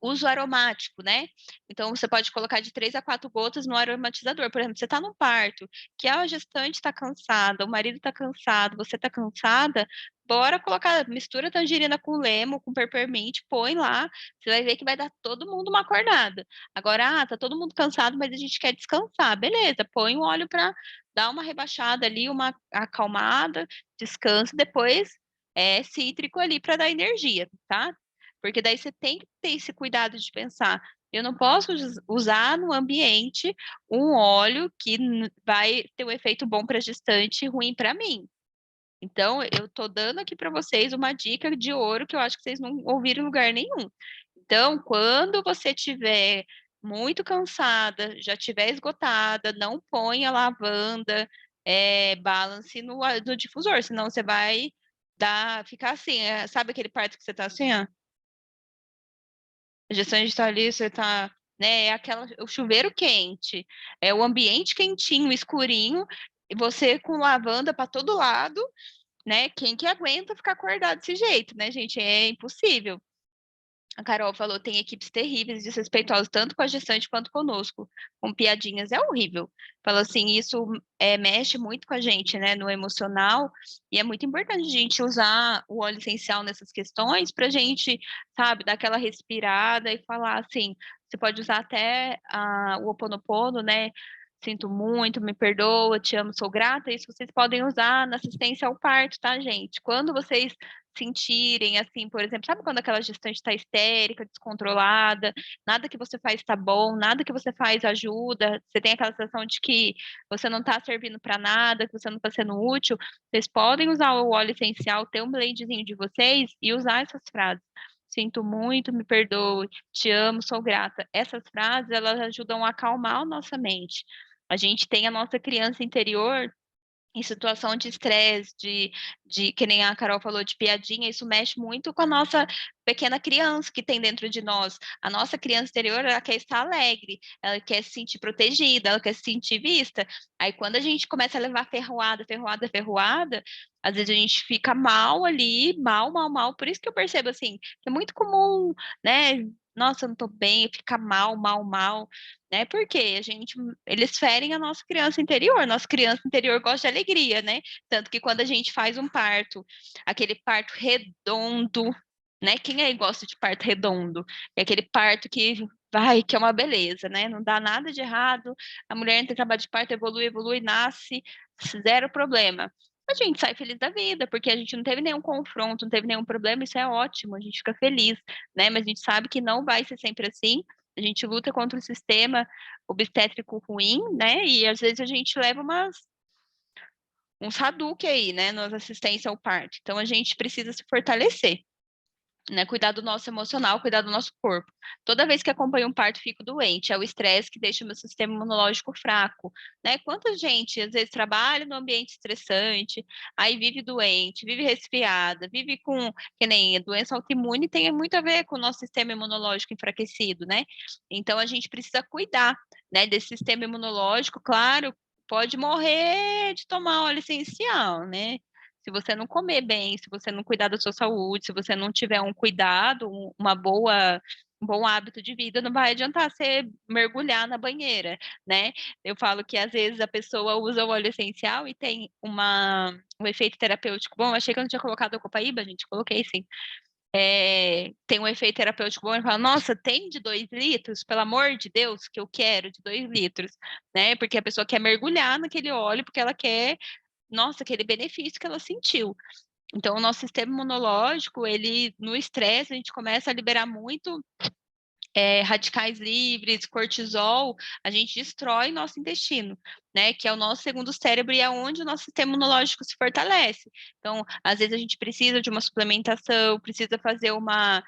Uso aromático, né? Então, você pode colocar de 3 a 4 gotas no aromatizador. Por exemplo, você está no parto, que a gestante está cansada, o marido está cansado, você está cansada, bora colocar, mistura tangerina com lemo, com peppermint, põe lá, você vai ver que vai dar todo mundo uma acordada. Agora, tá todo mundo cansado, mas a gente quer descansar. Beleza, põe o óleo para dar uma rebaixada ali, uma acalmada, descansa, depois cítrico ali para dar energia, tá? Porque daí você tem que ter esse cuidado de pensar. Eu não posso usar no ambiente um óleo que vai ter um efeito bom para a gestante e ruim para mim. Então, eu estou dando aqui para vocês uma dica de ouro que eu acho que vocês não ouviram em lugar nenhum. Então, quando você estiver muito cansada, já estiver esgotada, não ponha lavanda, balance no difusor, senão você vai ficar assim, sabe aquele parto que você está assim, ó? A gestão de estar ali, você tá, né, o chuveiro quente, é o ambiente quentinho, escurinho, e você com lavanda para todo lado, né? Quem que aguenta ficar acordado desse jeito, né, gente? É impossível. A Carol falou, tem equipes terríveis, desrespeitosas, tanto com a gestante quanto conosco, com piadinhas, é horrível. Falou assim, isso mexe muito com a gente, né, no emocional, e é muito importante a gente usar o óleo essencial nessas questões pra gente, sabe, dar aquela respirada e falar assim, você pode usar até o Ho oponopono, né, sinto muito, me perdoa, te amo, sou grata, isso vocês podem usar na assistência ao parto, tá, gente? Quando vocês sentirem, assim, por exemplo, sabe quando aquela gestante está histérica, descontrolada, nada que você faz está bom, nada que você faz ajuda, você tem aquela sensação de que você não está servindo para nada, que você não está sendo útil, vocês podem usar o óleo essencial, ter um blendzinho de vocês e usar essas frases. Sinto muito, me perdoe, te amo, sou grata. Essas frases, elas ajudam a acalmar a nossa mente. A gente tem a nossa criança interior em situação de estresse, que nem a Carol falou, de piadinha, isso mexe muito com a nossa pequena criança que tem dentro de nós. A nossa criança interior, ela quer estar alegre, ela quer se sentir protegida, ela quer se sentir vista. Aí quando a gente começa a levar ferroada, ferroada, ferroada, às vezes a gente fica mal ali, mal, mal, mal. Por isso que eu percebo assim, que é muito comum, né? Nossa, eu não tô bem, fica mal, mal, mal, né? Porque eles ferem a nossa criança interior gosta de alegria, né? Tanto que quando a gente faz um parto, aquele parto redondo, né? Quem aí gosta de parto redondo? É aquele parto que é uma beleza, né? Não dá nada de errado, a mulher entra em trabalho de parto, evolui, evolui, nasce, zero problema. A gente sai feliz da vida, porque a gente não teve nenhum confronto, não teve nenhum problema, isso é ótimo, a gente fica feliz, né? Mas a gente sabe que não vai ser sempre assim, a gente luta contra o sistema obstétrico ruim, né? E às vezes a gente leva uns Hadouken aí, né? Nas assistência ao parto. Então a gente precisa se fortalecer. né, cuidar do nosso emocional, cuidar do nosso corpo. Toda vez que acompanho um parto, fico doente. É o estresse que deixa o meu sistema imunológico fraco, né? Quanta gente, às vezes, trabalha num ambiente estressante, aí vive doente, vive resfriada, vive com, que nem doença autoimune, tem muito a ver com o nosso sistema imunológico enfraquecido, né? Então, a gente precisa cuidar, né, desse sistema imunológico. Claro, pode morrer de tomar óleo essencial, né? Se você não comer bem, se você não cuidar da sua saúde, se você não tiver um cuidado, um bom hábito de vida, não vai adiantar você mergulhar na banheira, né? Eu falo que às vezes a pessoa usa o óleo essencial e tem um efeito terapêutico bom. Eu achei que eu não tinha colocado a copaíba, gente, coloquei sim. Tem um efeito terapêutico bom, e fala, nossa, tem de 2 litros? Pelo amor de Deus, que eu quero de 2 litros, né? Porque a pessoa quer mergulhar naquele óleo, porque ela quer, nossa, aquele benefício que ela sentiu. Então, o nosso sistema imunológico, ele, no estresse, a gente começa a liberar muito radicais livres, cortisol, a gente destrói nosso intestino, né? Que é o nosso segundo cérebro e é onde o nosso sistema imunológico se fortalece. Então, às vezes a gente precisa de uma suplementação, precisa fazer uma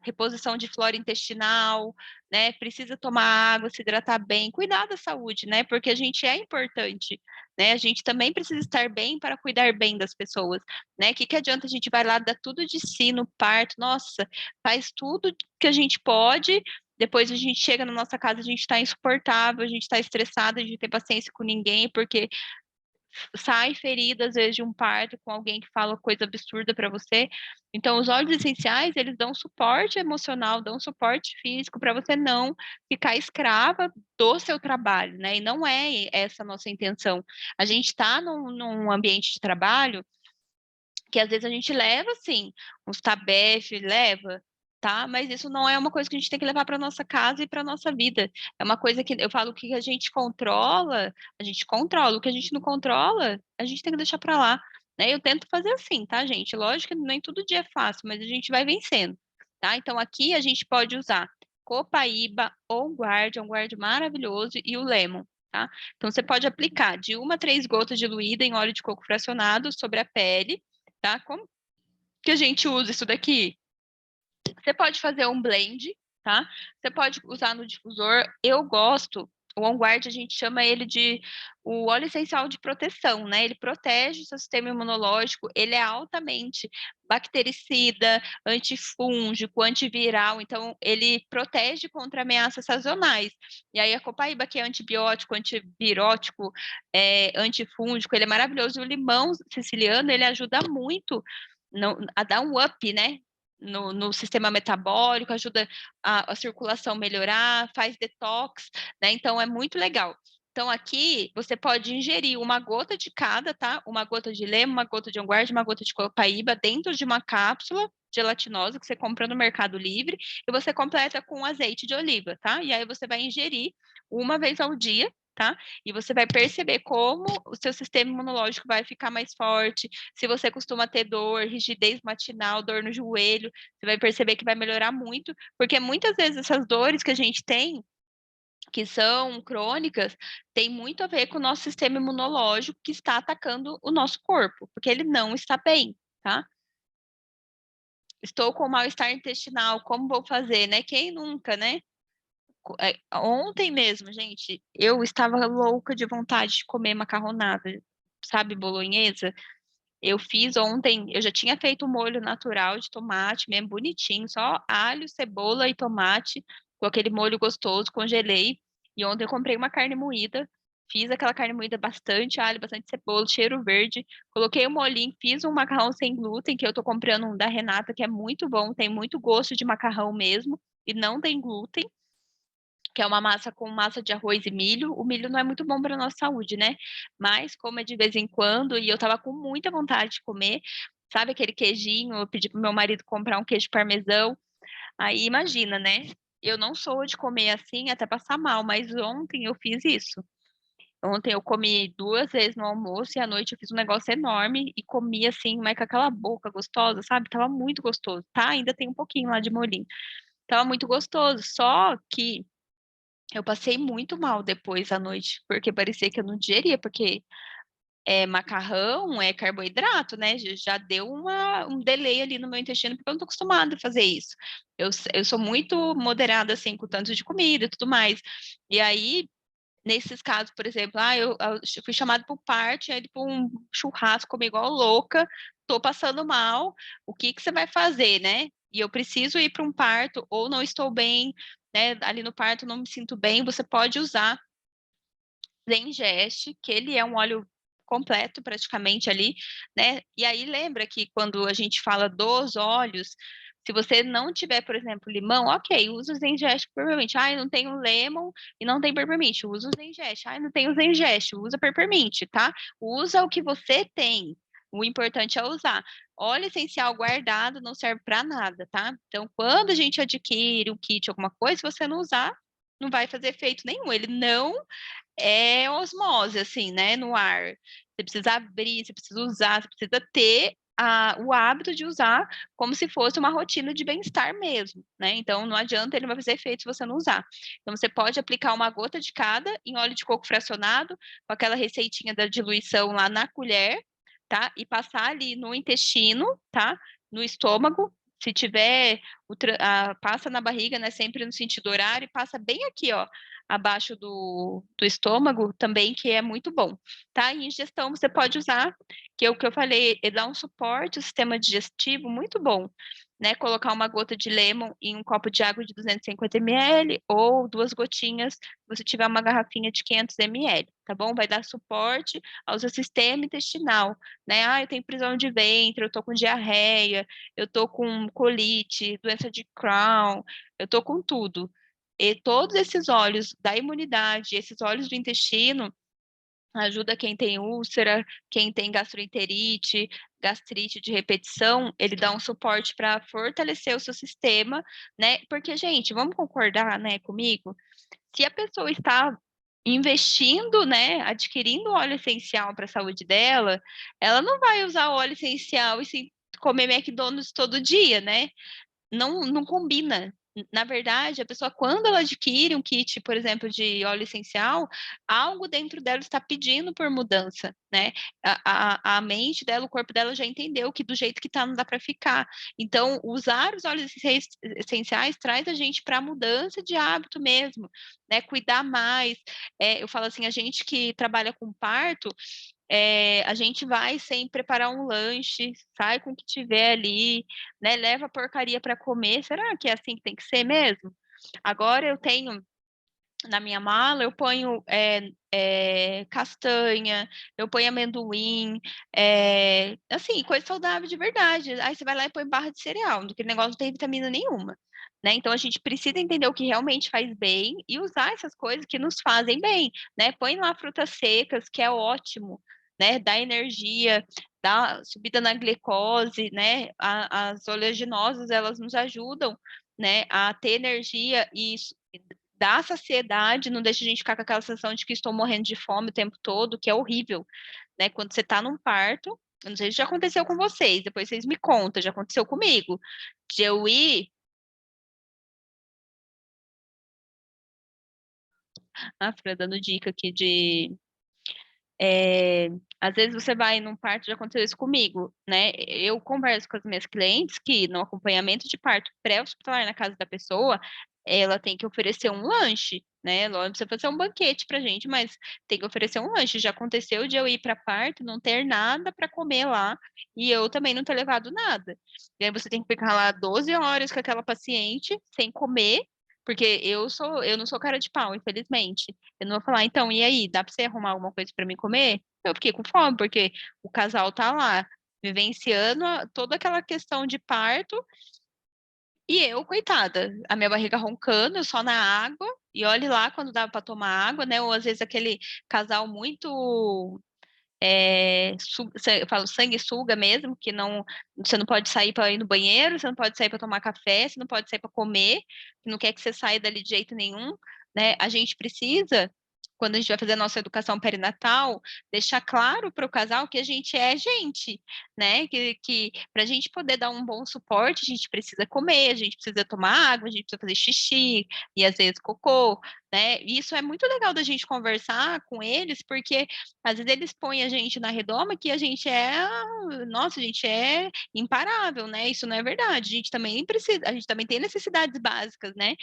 reposição de flora intestinal, né? Precisa tomar água, se hidratar bem, cuidar da saúde, né? Porque a gente é importante, né? A gente também precisa estar bem para cuidar bem das pessoas, né? O que adianta a gente vai lá dar tudo de si no parto? Nossa, faz tudo que a gente pode, depois a gente chega na nossa casa, a gente está insuportável, a gente está estressado, a gente não tem paciência com ninguém, porque sai ferida, às vezes, de um parto com alguém que fala coisa absurda para você. Então, os óleos essenciais, eles dão suporte emocional, dão suporte físico para você não ficar escrava do seu trabalho, né? E não é essa a nossa intenção. A gente está num ambiente de trabalho que às vezes a gente leva, assim, uns tabef, leva, tá? Mas isso não é uma coisa que a gente tem que levar para nossa casa e para nossa vida. É uma coisa que eu falo que a gente controla, a gente controla. O que a gente não controla, a gente tem que deixar para lá. Né? Eu tento fazer assim, tá, gente? Lógico que nem todo dia é fácil, mas a gente vai vencendo, tá? Então aqui a gente pode usar copaíba ou um guarde maravilhoso e o lemon. Tá? Então, você pode aplicar de 1 a 3 gotas diluída em óleo de coco fracionado sobre a pele, tá? Como que a gente usa isso daqui? Você pode fazer um blend, tá? Você pode usar no difusor. Eu gosto, o On Guard a gente chama ele de o óleo essencial de proteção, né? Ele protege o seu sistema imunológico, ele é altamente bactericida, antifúngico, antiviral, então ele protege contra ameaças sazonais. E aí a copaíba, que é antibiótico, antivirótico, antifúngico, ele é maravilhoso. E o limão siciliano, ele ajuda muito a dar um up, né? No sistema metabólico, ajuda a circulação melhorar, faz detox, né? Então é muito legal. Então aqui você pode ingerir 1 gota de cada, tá? 1 gota de lema, 1 gota de onguarde, 1 gota de copaíba dentro de uma cápsula gelatinosa que você compra no Mercado Livre e você completa com azeite de oliva, tá? E aí você vai ingerir 1 vez ao dia, tá? E você vai perceber como o seu sistema imunológico vai ficar mais forte. Se você costuma ter dor, rigidez matinal, dor no joelho, você vai perceber que vai melhorar muito, porque muitas vezes essas dores que a gente tem, que são crônicas, tem muito a ver com o nosso sistema imunológico que está atacando o nosso corpo, porque ele não está bem, tá? Estou com mal-estar intestinal, como vou fazer, né? Quem nunca, né? Ontem mesmo, gente, eu estava louca de vontade de comer macarronada, sabe, bolonhesa. Eu fiz ontem, eu já tinha feito um molho natural de tomate, mesmo bonitinho, só alho, cebola e tomate, com aquele molho gostoso, congelei. E ontem eu comprei uma carne moída, fiz aquela carne moída bastante alho, bastante cebola, cheiro verde. Coloquei o molhinho, fiz um macarrão sem glúten, que eu tô comprando um da Renata, que é muito bom, tem muito gosto de macarrão mesmo, e não tem glúten, que é uma massa com massa de arroz e milho. O milho não é muito bom para nossa saúde, né? Mas como é de vez em quando, e eu tava com muita vontade de comer, sabe aquele queijinho? Eu pedi pro meu marido comprar um queijo parmesão. Aí imagina, né? Eu não sou de comer assim até passar mal, mas ontem eu fiz isso. Ontem eu comi 2 vezes no almoço e à noite eu fiz um negócio enorme e comi assim, mas com aquela boca gostosa, sabe? Tava muito gostoso, tá? Ainda tem um pouquinho lá de molhinho. Tava muito gostoso, só que eu passei muito mal depois à noite, porque parecia que eu não digeria, porque macarrão, é carboidrato, né? Já deu um delay ali no meu intestino, porque eu não tô acostumada a fazer isso. Eu sou muito moderada, assim, com o tanto de comida e tudo mais. E aí, nesses casos, por exemplo, eu fui chamada para o party, aí para um churrasco, comer igual louca, tô passando mal, o que que você vai fazer, né? E eu preciso ir para um parto, ou não estou bem, né? Ali no parto não me sinto bem, você pode usar Zengest, que ele é um óleo completo praticamente ali, né? E aí lembra que quando a gente fala dos óleos, se você não tiver, por exemplo, limão, ok, usa o Zengest Peppermint. Ah, eu não tenho lemon e não tem peppermint, usa o Zengest. Ah, eu não tenho Zengest, usa peppermint, tá? Usa o que você tem. O importante é usar. Óleo essencial guardado não serve para nada, tá? Então, quando a gente adquire um kit, alguma coisa, se você não usar, não vai fazer efeito nenhum. Ele não osmose, assim, né, no ar. Você precisa abrir, você precisa usar, você precisa ter o hábito de usar como se fosse uma rotina de bem-estar mesmo, né? Então, não adianta, ele não vai fazer efeito se você não usar. Então, você pode aplicar uma gota de cada em óleo de coco fracionado, com aquela receitinha da diluição lá na colher, tá? E passar ali no intestino, tá? No estômago. Se tiver, passa na barriga, né? Sempre no sentido horário, e passa bem aqui, ó, abaixo do estômago também, que é muito bom, tá? Em ingestão você pode usar, que é o que eu falei, ele dá um suporte ao sistema digestivo muito bom, né? Colocar uma gota de lemon em um copo de água de 250 ml ou duas gotinhas, se você tiver uma garrafinha de 500 ml, tá bom? Vai dar suporte ao seu sistema intestinal, né? Ah, eu tenho prisão de ventre, eu tô com diarreia, eu tô com colite, doença de Crohn, eu tô com tudo. E todos esses óleos da imunidade, esses óleos do intestino, ajuda quem tem úlcera, quem tem gastroenterite, gastrite de repetição, ele dá um suporte para fortalecer o seu sistema, né? Porque, gente, vamos concordar, né, comigo? Se a pessoa está investindo, né, adquirindo óleo essencial para a saúde dela, ela não vai usar óleo essencial e sim comer McDonald's todo dia, né? Não combina. Na verdade, a pessoa, quando ela adquire um kit, por exemplo, de óleo essencial, algo dentro dela está pedindo por mudança, né? A mente dela, o corpo dela já entendeu que do jeito que tá não dá para ficar. Então, usar os óleos essenciais traz a gente para a mudança de hábito mesmo, né? Cuidar mais. Eu falo assim, a gente que trabalha com parto, a gente vai sem preparar um lanche, sai com o que tiver ali, né? Leva porcaria para comer. Será que é assim que tem que ser mesmo? Agora eu tenho na minha mala, eu ponho castanha, eu ponho amendoim, assim, coisa saudável de verdade. Aí você vai lá e põe barra de cereal, que negócio não tem vitamina nenhuma. Né? Então a gente precisa entender o que realmente faz bem e usar essas coisas que nos fazem bem, né? Põe lá frutas secas, que é ótimo, né? Dá energia, dá subida na glicose, né? As oleaginosas, elas nos ajudam, né, a ter energia e dá saciedade, não deixa a gente ficar com aquela sensação de que estou morrendo de fome o tempo todo, que é horrível, né? Quando você está num parto, eu não sei se já aconteceu com vocês, depois vocês me contam, já aconteceu comigo, de eu ir, Fran, dando dica aqui de é, às vezes você vai num parto, já aconteceu isso comigo, né? Eu converso com as minhas clientes que no acompanhamento de parto pré-hospitalar na casa da pessoa, ela tem que oferecer um lanche, né? Ela não precisa fazer um banquete pra gente, mas tem que oferecer um lanche. Já aconteceu de eu ir para parto, não ter nada para comer lá e eu também não ter levado nada. E aí você tem que ficar lá 12 horas com aquela paciente sem comer, porque eu não sou cara de pau, infelizmente. Eu não vou falar, então, e aí, dá pra você arrumar alguma coisa pra mim comer? Eu fiquei com fome, porque o casal tá lá, vivenciando toda aquela questão de parto, e eu, coitada, a minha barriga roncando, eu só na água, e olhe lá quando dava pra tomar água, né? Ou às vezes aquele casal muito eu falo sanguessuga mesmo, que não, você não pode sair para ir no banheiro, você não pode sair para tomar café, você não pode sair para comer, que não quer que você saia dali de jeito nenhum, né? A gente precisa, quando a gente vai fazer a nossa educação perinatal, deixar claro para o casal que a gente é gente, né? Que para a gente poder dar um bom suporte, a gente precisa comer, a gente precisa tomar água, a gente precisa fazer xixi e às vezes cocô, né? E isso é muito legal da gente conversar com eles, porque às vezes eles põem a gente na redoma que a gente nossa, a gente é imparável, né? Isso não é verdade. A gente também precisa, a gente também tem necessidades básicas, né?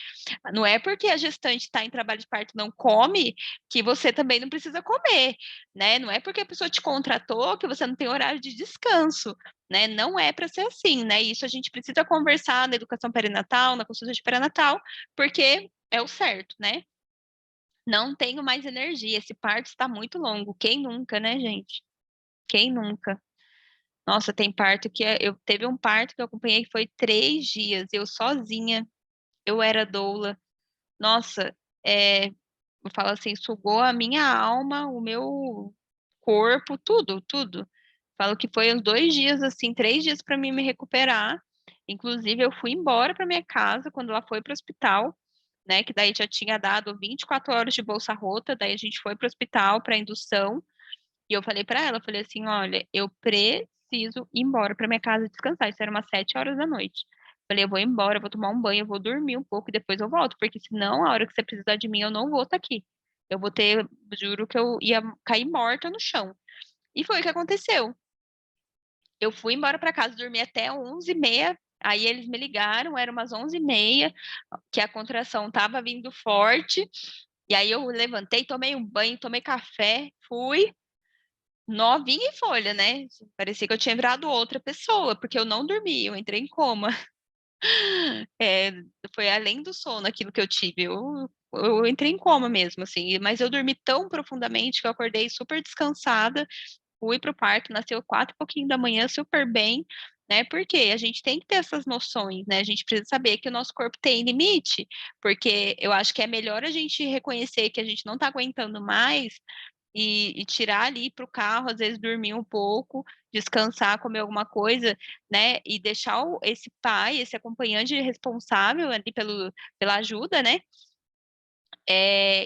Não é porque a gestante está em trabalho de parto e não come que você também não precisa comer, né? Não é porque a pessoa te contratou que você não tem horário de descanso, né? Não é para ser assim, né? Isso a gente precisa conversar na educação perinatal, na consulta de perinatal, porque é o certo, né? Não tenho mais energia, esse parto está muito longo. Quem nunca, né, gente? Quem nunca? Nossa, tem parto que eu teve um parto que eu acompanhei que foi 3 dias, eu sozinha, eu era doula. Nossa, eu falo assim, sugou a minha alma, o meu corpo, tudo, tudo. Falo que foi uns 2 dias, assim, 3 dias para mim me recuperar. Inclusive, eu fui embora para minha casa quando ela foi para o hospital, né? Que daí já tinha dado 24 horas de bolsa rota, daí a gente foi para o hospital para indução. E eu falei para ela, eu falei assim, olha, eu preciso ir embora para minha casa descansar. Isso era umas 7 horas da noite. Falei, eu vou embora, eu vou tomar um banho, eu vou dormir um pouco e depois eu volto, porque senão, a hora que você precisar de mim, eu não vou estar aqui. Eu vou ter, juro que eu ia cair morta no chão. E foi o que aconteceu. Eu fui embora para casa, dormi até 11h30. Aí eles me ligaram, era umas 11h30, que a contração estava vindo forte. E aí eu levantei, tomei um banho, tomei café, fui novinha em folha, né? Parecia que eu tinha virado outra pessoa, porque eu não dormi, eu entrei em coma. É, foi além do sono aquilo que eu tive. Eu entrei em coma mesmo, assim, mas eu dormi tão profundamente que eu acordei super descansada, fui pro parto, nasceu 4 e pouquinho da manhã, super bem, né? Porque a gente tem que ter essas noções, né? A gente precisa saber que o nosso corpo tem limite, porque eu acho que é melhor a gente reconhecer que a gente não tá aguentando mais e tirar ali para o carro, às vezes dormir um pouco, descansar, comer alguma coisa, né? E deixar esse pai, esse acompanhante responsável ali pela ajuda, né?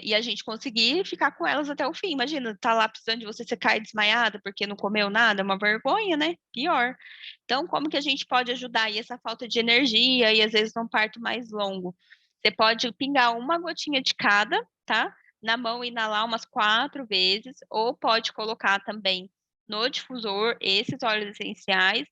E a gente conseguir ficar com elas até o fim. Imagina, tá lá precisando de você, você cai desmaiada porque não comeu nada, é uma vergonha, né? Pior. Então, como que a gente pode ajudar aí essa falta de energia e às vezes um parto mais longo? Você pode pingar uma gotinha de cada, tá? Na mão e inalar umas 4 vezes, ou pode colocar também no difusor esses óleos essenciais,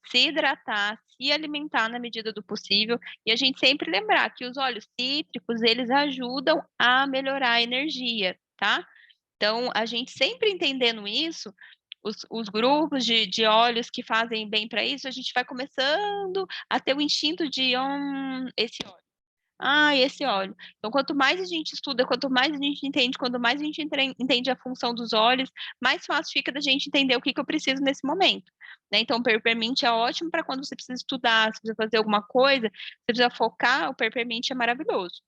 se hidratar, se alimentar na medida do possível e a gente sempre lembrar que os óleos cítricos, eles ajudam a melhorar a energia, tá? Então, a gente sempre entendendo isso, os grupos de óleos que fazem bem para isso, a gente vai começando a ter o instinto de esse óleo. Ah, esse óleo. Então, quanto mais a gente estuda, quanto mais a gente entende, quanto mais a gente entende a função dos óleos, mais fácil fica da gente entender o que eu preciso nesse momento. Né? Então, o Peppermint é ótimo para quando você precisa estudar, se precisa fazer alguma coisa, você precisa focar, o Peppermint é maravilhoso.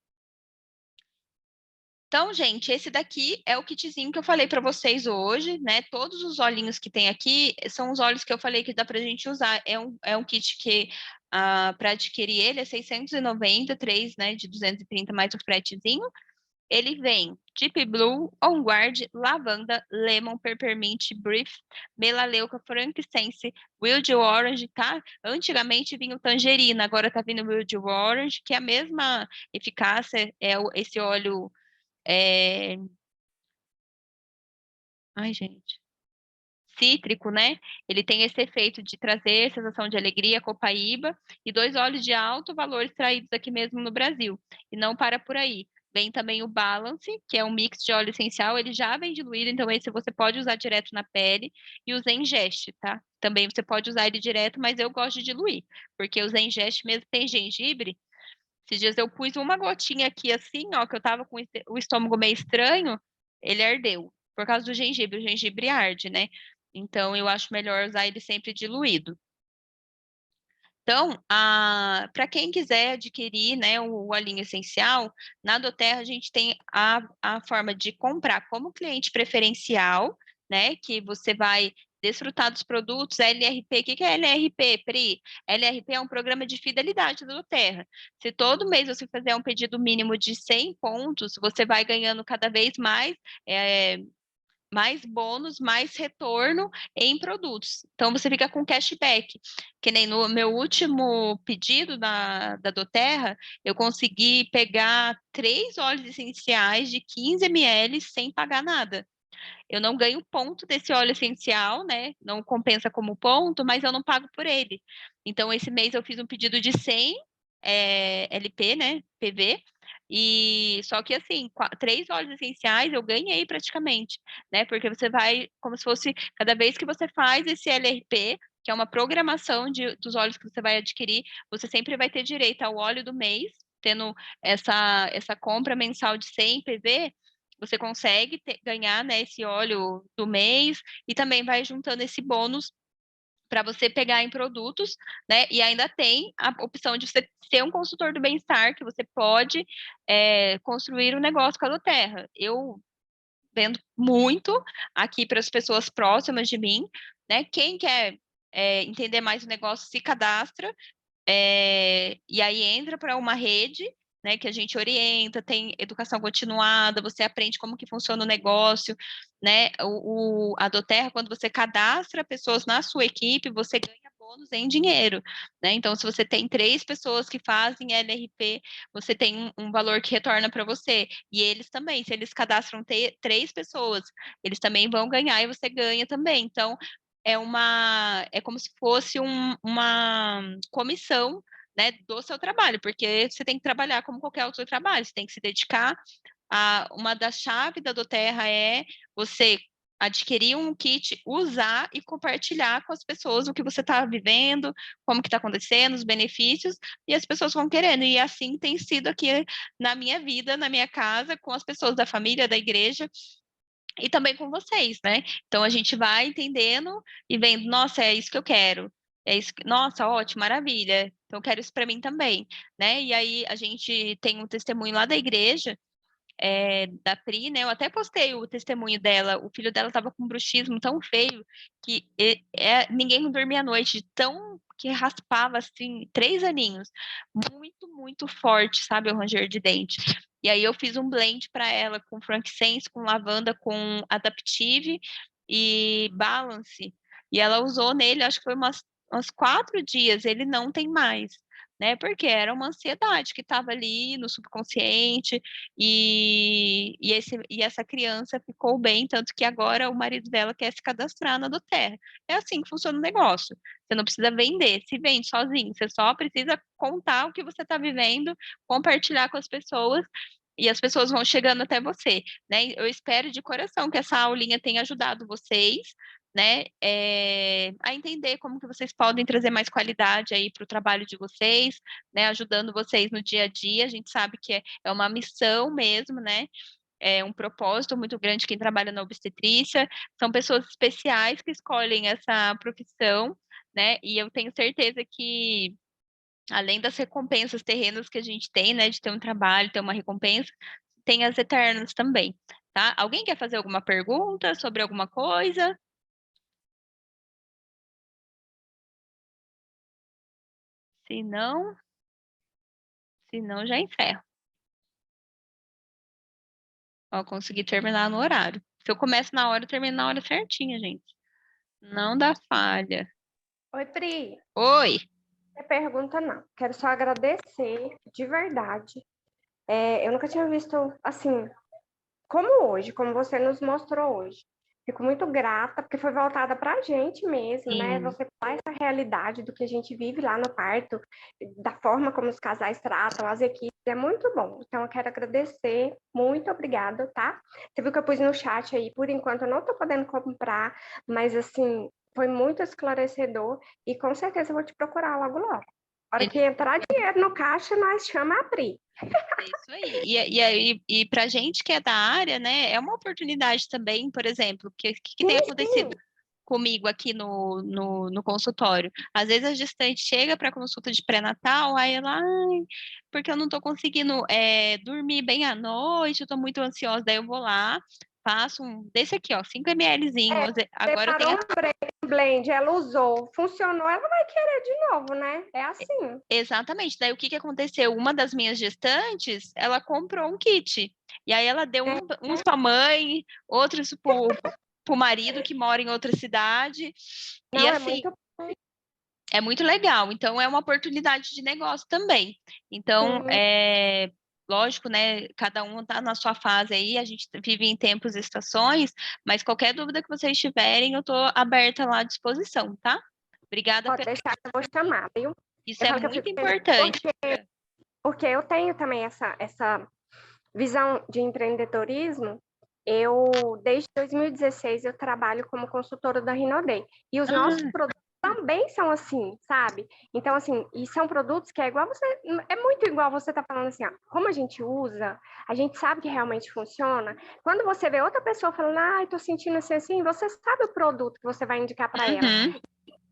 Então, gente, esse daqui é o kitzinho que eu falei para vocês hoje, né? Todos os olhinhos que tem aqui são os óleos que eu falei que dá para a gente usar. É um kit que, para adquirir ele, é 693, né? De 230 mais o fretezinho. Ele vem Deep Blue, On Guard, Lavanda, Lemon, Peppermint, Brief, Melaleuca, Frankincense, Wild Orange, tá? Antigamente vinha o Tangerina, agora tá vindo o Wild Orange, que é a mesma eficácia, esse óleo. É... Ai, gente. Cítrico, né? Ele tem esse efeito de trazer sensação de alegria, copaíba, e 2 óleos de alto valor extraídos aqui mesmo no Brasil. E não para por aí. Vem também o Balance, que é um mix de óleo essencial, ele já vem diluído, então esse você pode usar direto na pele, e o Zengest, tá? Também você pode usar ele direto, mas eu gosto de diluir, porque o Zengest mesmo tem gengibre. Esses dias eu pus uma gotinha aqui assim, ó, que eu tava com o estômago meio estranho, ele ardeu, por causa do gengibre. O gengibre arde, né? Então eu acho melhor usar ele sempre diluído. Então, para quem quiser adquirir, né, o olhinho essencial, na Doterra a gente tem a forma de comprar como cliente preferencial, né, que você vai desfrutar dos produtos LRP. O que é LRP, Pri? LRP é um programa de fidelidade da Doterra. Se todo mês você fizer um pedido mínimo de 100 pontos, você vai ganhando cada vez mais mais bônus, mais retorno em produtos. Então, você fica com cashback. Que nem no meu último pedido da doTERRA, eu consegui pegar 3 óleos essenciais de 15 ml sem pagar nada. Eu não ganho ponto desse óleo essencial, né? Não compensa como ponto, mas eu não pago por ele. Então, esse mês eu fiz um pedido de 100 LP, né? PV. E só que assim, 3 óleos essenciais eu ganhei praticamente, né? Porque você vai, como se fosse, cada vez que você faz esse LRP, que é uma programação dos óleos que você vai adquirir, você sempre vai ter direito ao óleo do mês, tendo essa compra mensal de 100 PV, você consegue ganhar, né, esse óleo do mês e também vai juntando esse bônus para você pegar em produtos, né? E ainda tem a opção de você ser um consultor do bem-estar, que você pode construir um negócio com a doTERRA. Eu vendo muito aqui para as pessoas próximas de mim, né? Quem quer entender mais o negócio se cadastra, e aí entra para uma rede, né, que a gente orienta, tem educação continuada, você aprende como que funciona o negócio, né? A doTERRA, quando você cadastra pessoas na sua equipe, você ganha bônus em dinheiro, né? Então, se você tem 3 pessoas que fazem LRP, você tem um valor que retorna para você. E eles também, se eles cadastram 3 pessoas, eles também vão ganhar e você ganha também. Então, é como se fosse uma comissão, né, do seu trabalho, porque você tem que trabalhar como qualquer outro trabalho, você tem que se dedicar uma das chaves da doTERRA é você adquirir um kit, usar e compartilhar com as pessoas o que você está vivendo, como que está acontecendo, os benefícios, e as pessoas vão querendo. E assim tem sido aqui na minha vida, na minha casa, com as pessoas da família, da igreja, e também com vocês, né? Então a gente vai entendendo e vendo, nossa, é isso que eu quero. É isso, nossa, ótimo, maravilha. Então eu quero isso para mim também, né? E aí a gente tem um testemunho lá da igreja, da Pri, né? Eu até postei o testemunho dela. O filho dela estava com um bruxismo tão feio que ninguém não dormia à noite, de tão que raspava assim, 3 aninhos, muito, muito forte, sabe, o ranger de dente. E aí eu fiz um blend para ela com frankincense, com lavanda, com Adaptive e Balance. E ela usou nele, acho que foi uns 4 dias. Ele não tem mais, né? Porque era uma ansiedade que estava ali no subconsciente e essa criança ficou bem, tanto que agora o marido dela quer se cadastrar na doTERRA. É assim que funciona o negócio. Você não precisa vender, se vende sozinho. Você só precisa contar o que você está vivendo, compartilhar com as pessoas e as pessoas vão chegando até você, né? Eu espero de coração que essa aulinha tenha ajudado vocês, né, a entender como que vocês podem trazer mais qualidade aí para o trabalho de vocês, né, ajudando vocês no dia a dia. A gente sabe que é uma missão mesmo, né? É um propósito muito grande quem trabalha na obstetrícia. São pessoas especiais que escolhem essa profissão, né? E eu tenho certeza que além das recompensas terrenas que a gente tem, né, de ter um trabalho, ter uma recompensa, tem as eternas também, tá? Alguém quer fazer alguma pergunta sobre alguma coisa? Se não, se não já encerro. Ó, consegui terminar no horário. Se eu começo na hora, eu termino na hora certinha, gente. Não dá falha. Oi, Pri. Oi! Não é pergunta, não. Quero só agradecer, de verdade. Eu nunca tinha visto, assim, como hoje, como você nos mostrou hoje. Fico muito grata, porque foi voltada para a gente mesmo, né? Sim. Você falar essa realidade do que a gente vive lá no parto, da forma como os casais tratam, as equipes, é muito bom. Então, eu quero agradecer, muito obrigada, tá? Você viu que eu pus no chat aí, por enquanto eu não tô podendo comprar, mas, assim, foi muito esclarecedor e com certeza eu vou te procurar logo logo. Na hora que entrar dinheiro no caixa, nós chama a Pri. É isso aí. E para gente que é da área, né, é uma oportunidade também, por exemplo, que tem Sim, acontecido sim. comigo aqui no consultório. Às vezes a gestante chega para consulta de pré-natal, aí ela, ai, porque eu não estou conseguindo dormir bem à noite, eu estou muito ansiosa, daí eu vou lá, faço um desse aqui, ó, 5 mlzinho. Agora eu Separou tenho um break blend, ela usou, funcionou, ela vai querer de novo, né? É assim. Exatamente. Daí o que que aconteceu? Uma das minhas gestantes, ela comprou um kit. E aí ela deu É, uns para a mãe, outros para o marido que mora em outra cidade. E não, é assim, muito é muito legal. Então é uma oportunidade de negócio também. Então, sim. lógico, né? Cada um está na sua fase aí, a gente vive em tempos e estações, mas qualquer dúvida que vocês tiverem, eu estou aberta lá à disposição, tá? Obrigada Pode pela. deixar que eu vou chamar, viu? Isso Eu é falo que eu muito fico feliz importante. porque eu tenho também essa visão de empreendedorismo. Eu, desde 2016, eu trabalho como consultora da Rinodê. E os nossos Ah, produtos também são assim, sabe? Então, assim, e são produtos que é igual você, é muito igual você tá falando assim, ó, como a gente usa, a gente sabe que realmente funciona. Quando você vê outra pessoa falando, ah, eu tô sentindo assim, você sabe o produto que você vai indicar para ela. uhum,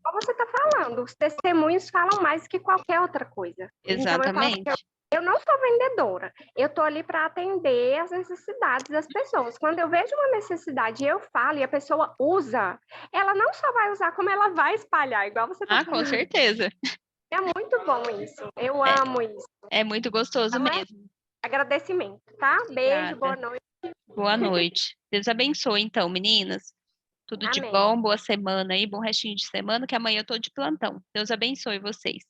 Como você está falando, os testemunhos falam mais que qualquer outra coisa. Então, eu falo que exatamente. eu não sou vendedora, eu estou ali para atender as necessidades das pessoas. Quando eu vejo uma necessidade e eu falo e a pessoa usa, ela não só vai usar, como ela vai espalhar, igual você está Ah, com falando. certeza. É muito bom isso, eu É, amo isso. é muito gostoso Então, é mesmo. agradecimento, tá? Beijo, boa Obrigada. noite. Boa noite. Deus abençoe, então, meninas. Tudo de Amém. bom, boa semana aí, bom restinho de semana, que amanhã eu tô de plantão. Deus abençoe vocês.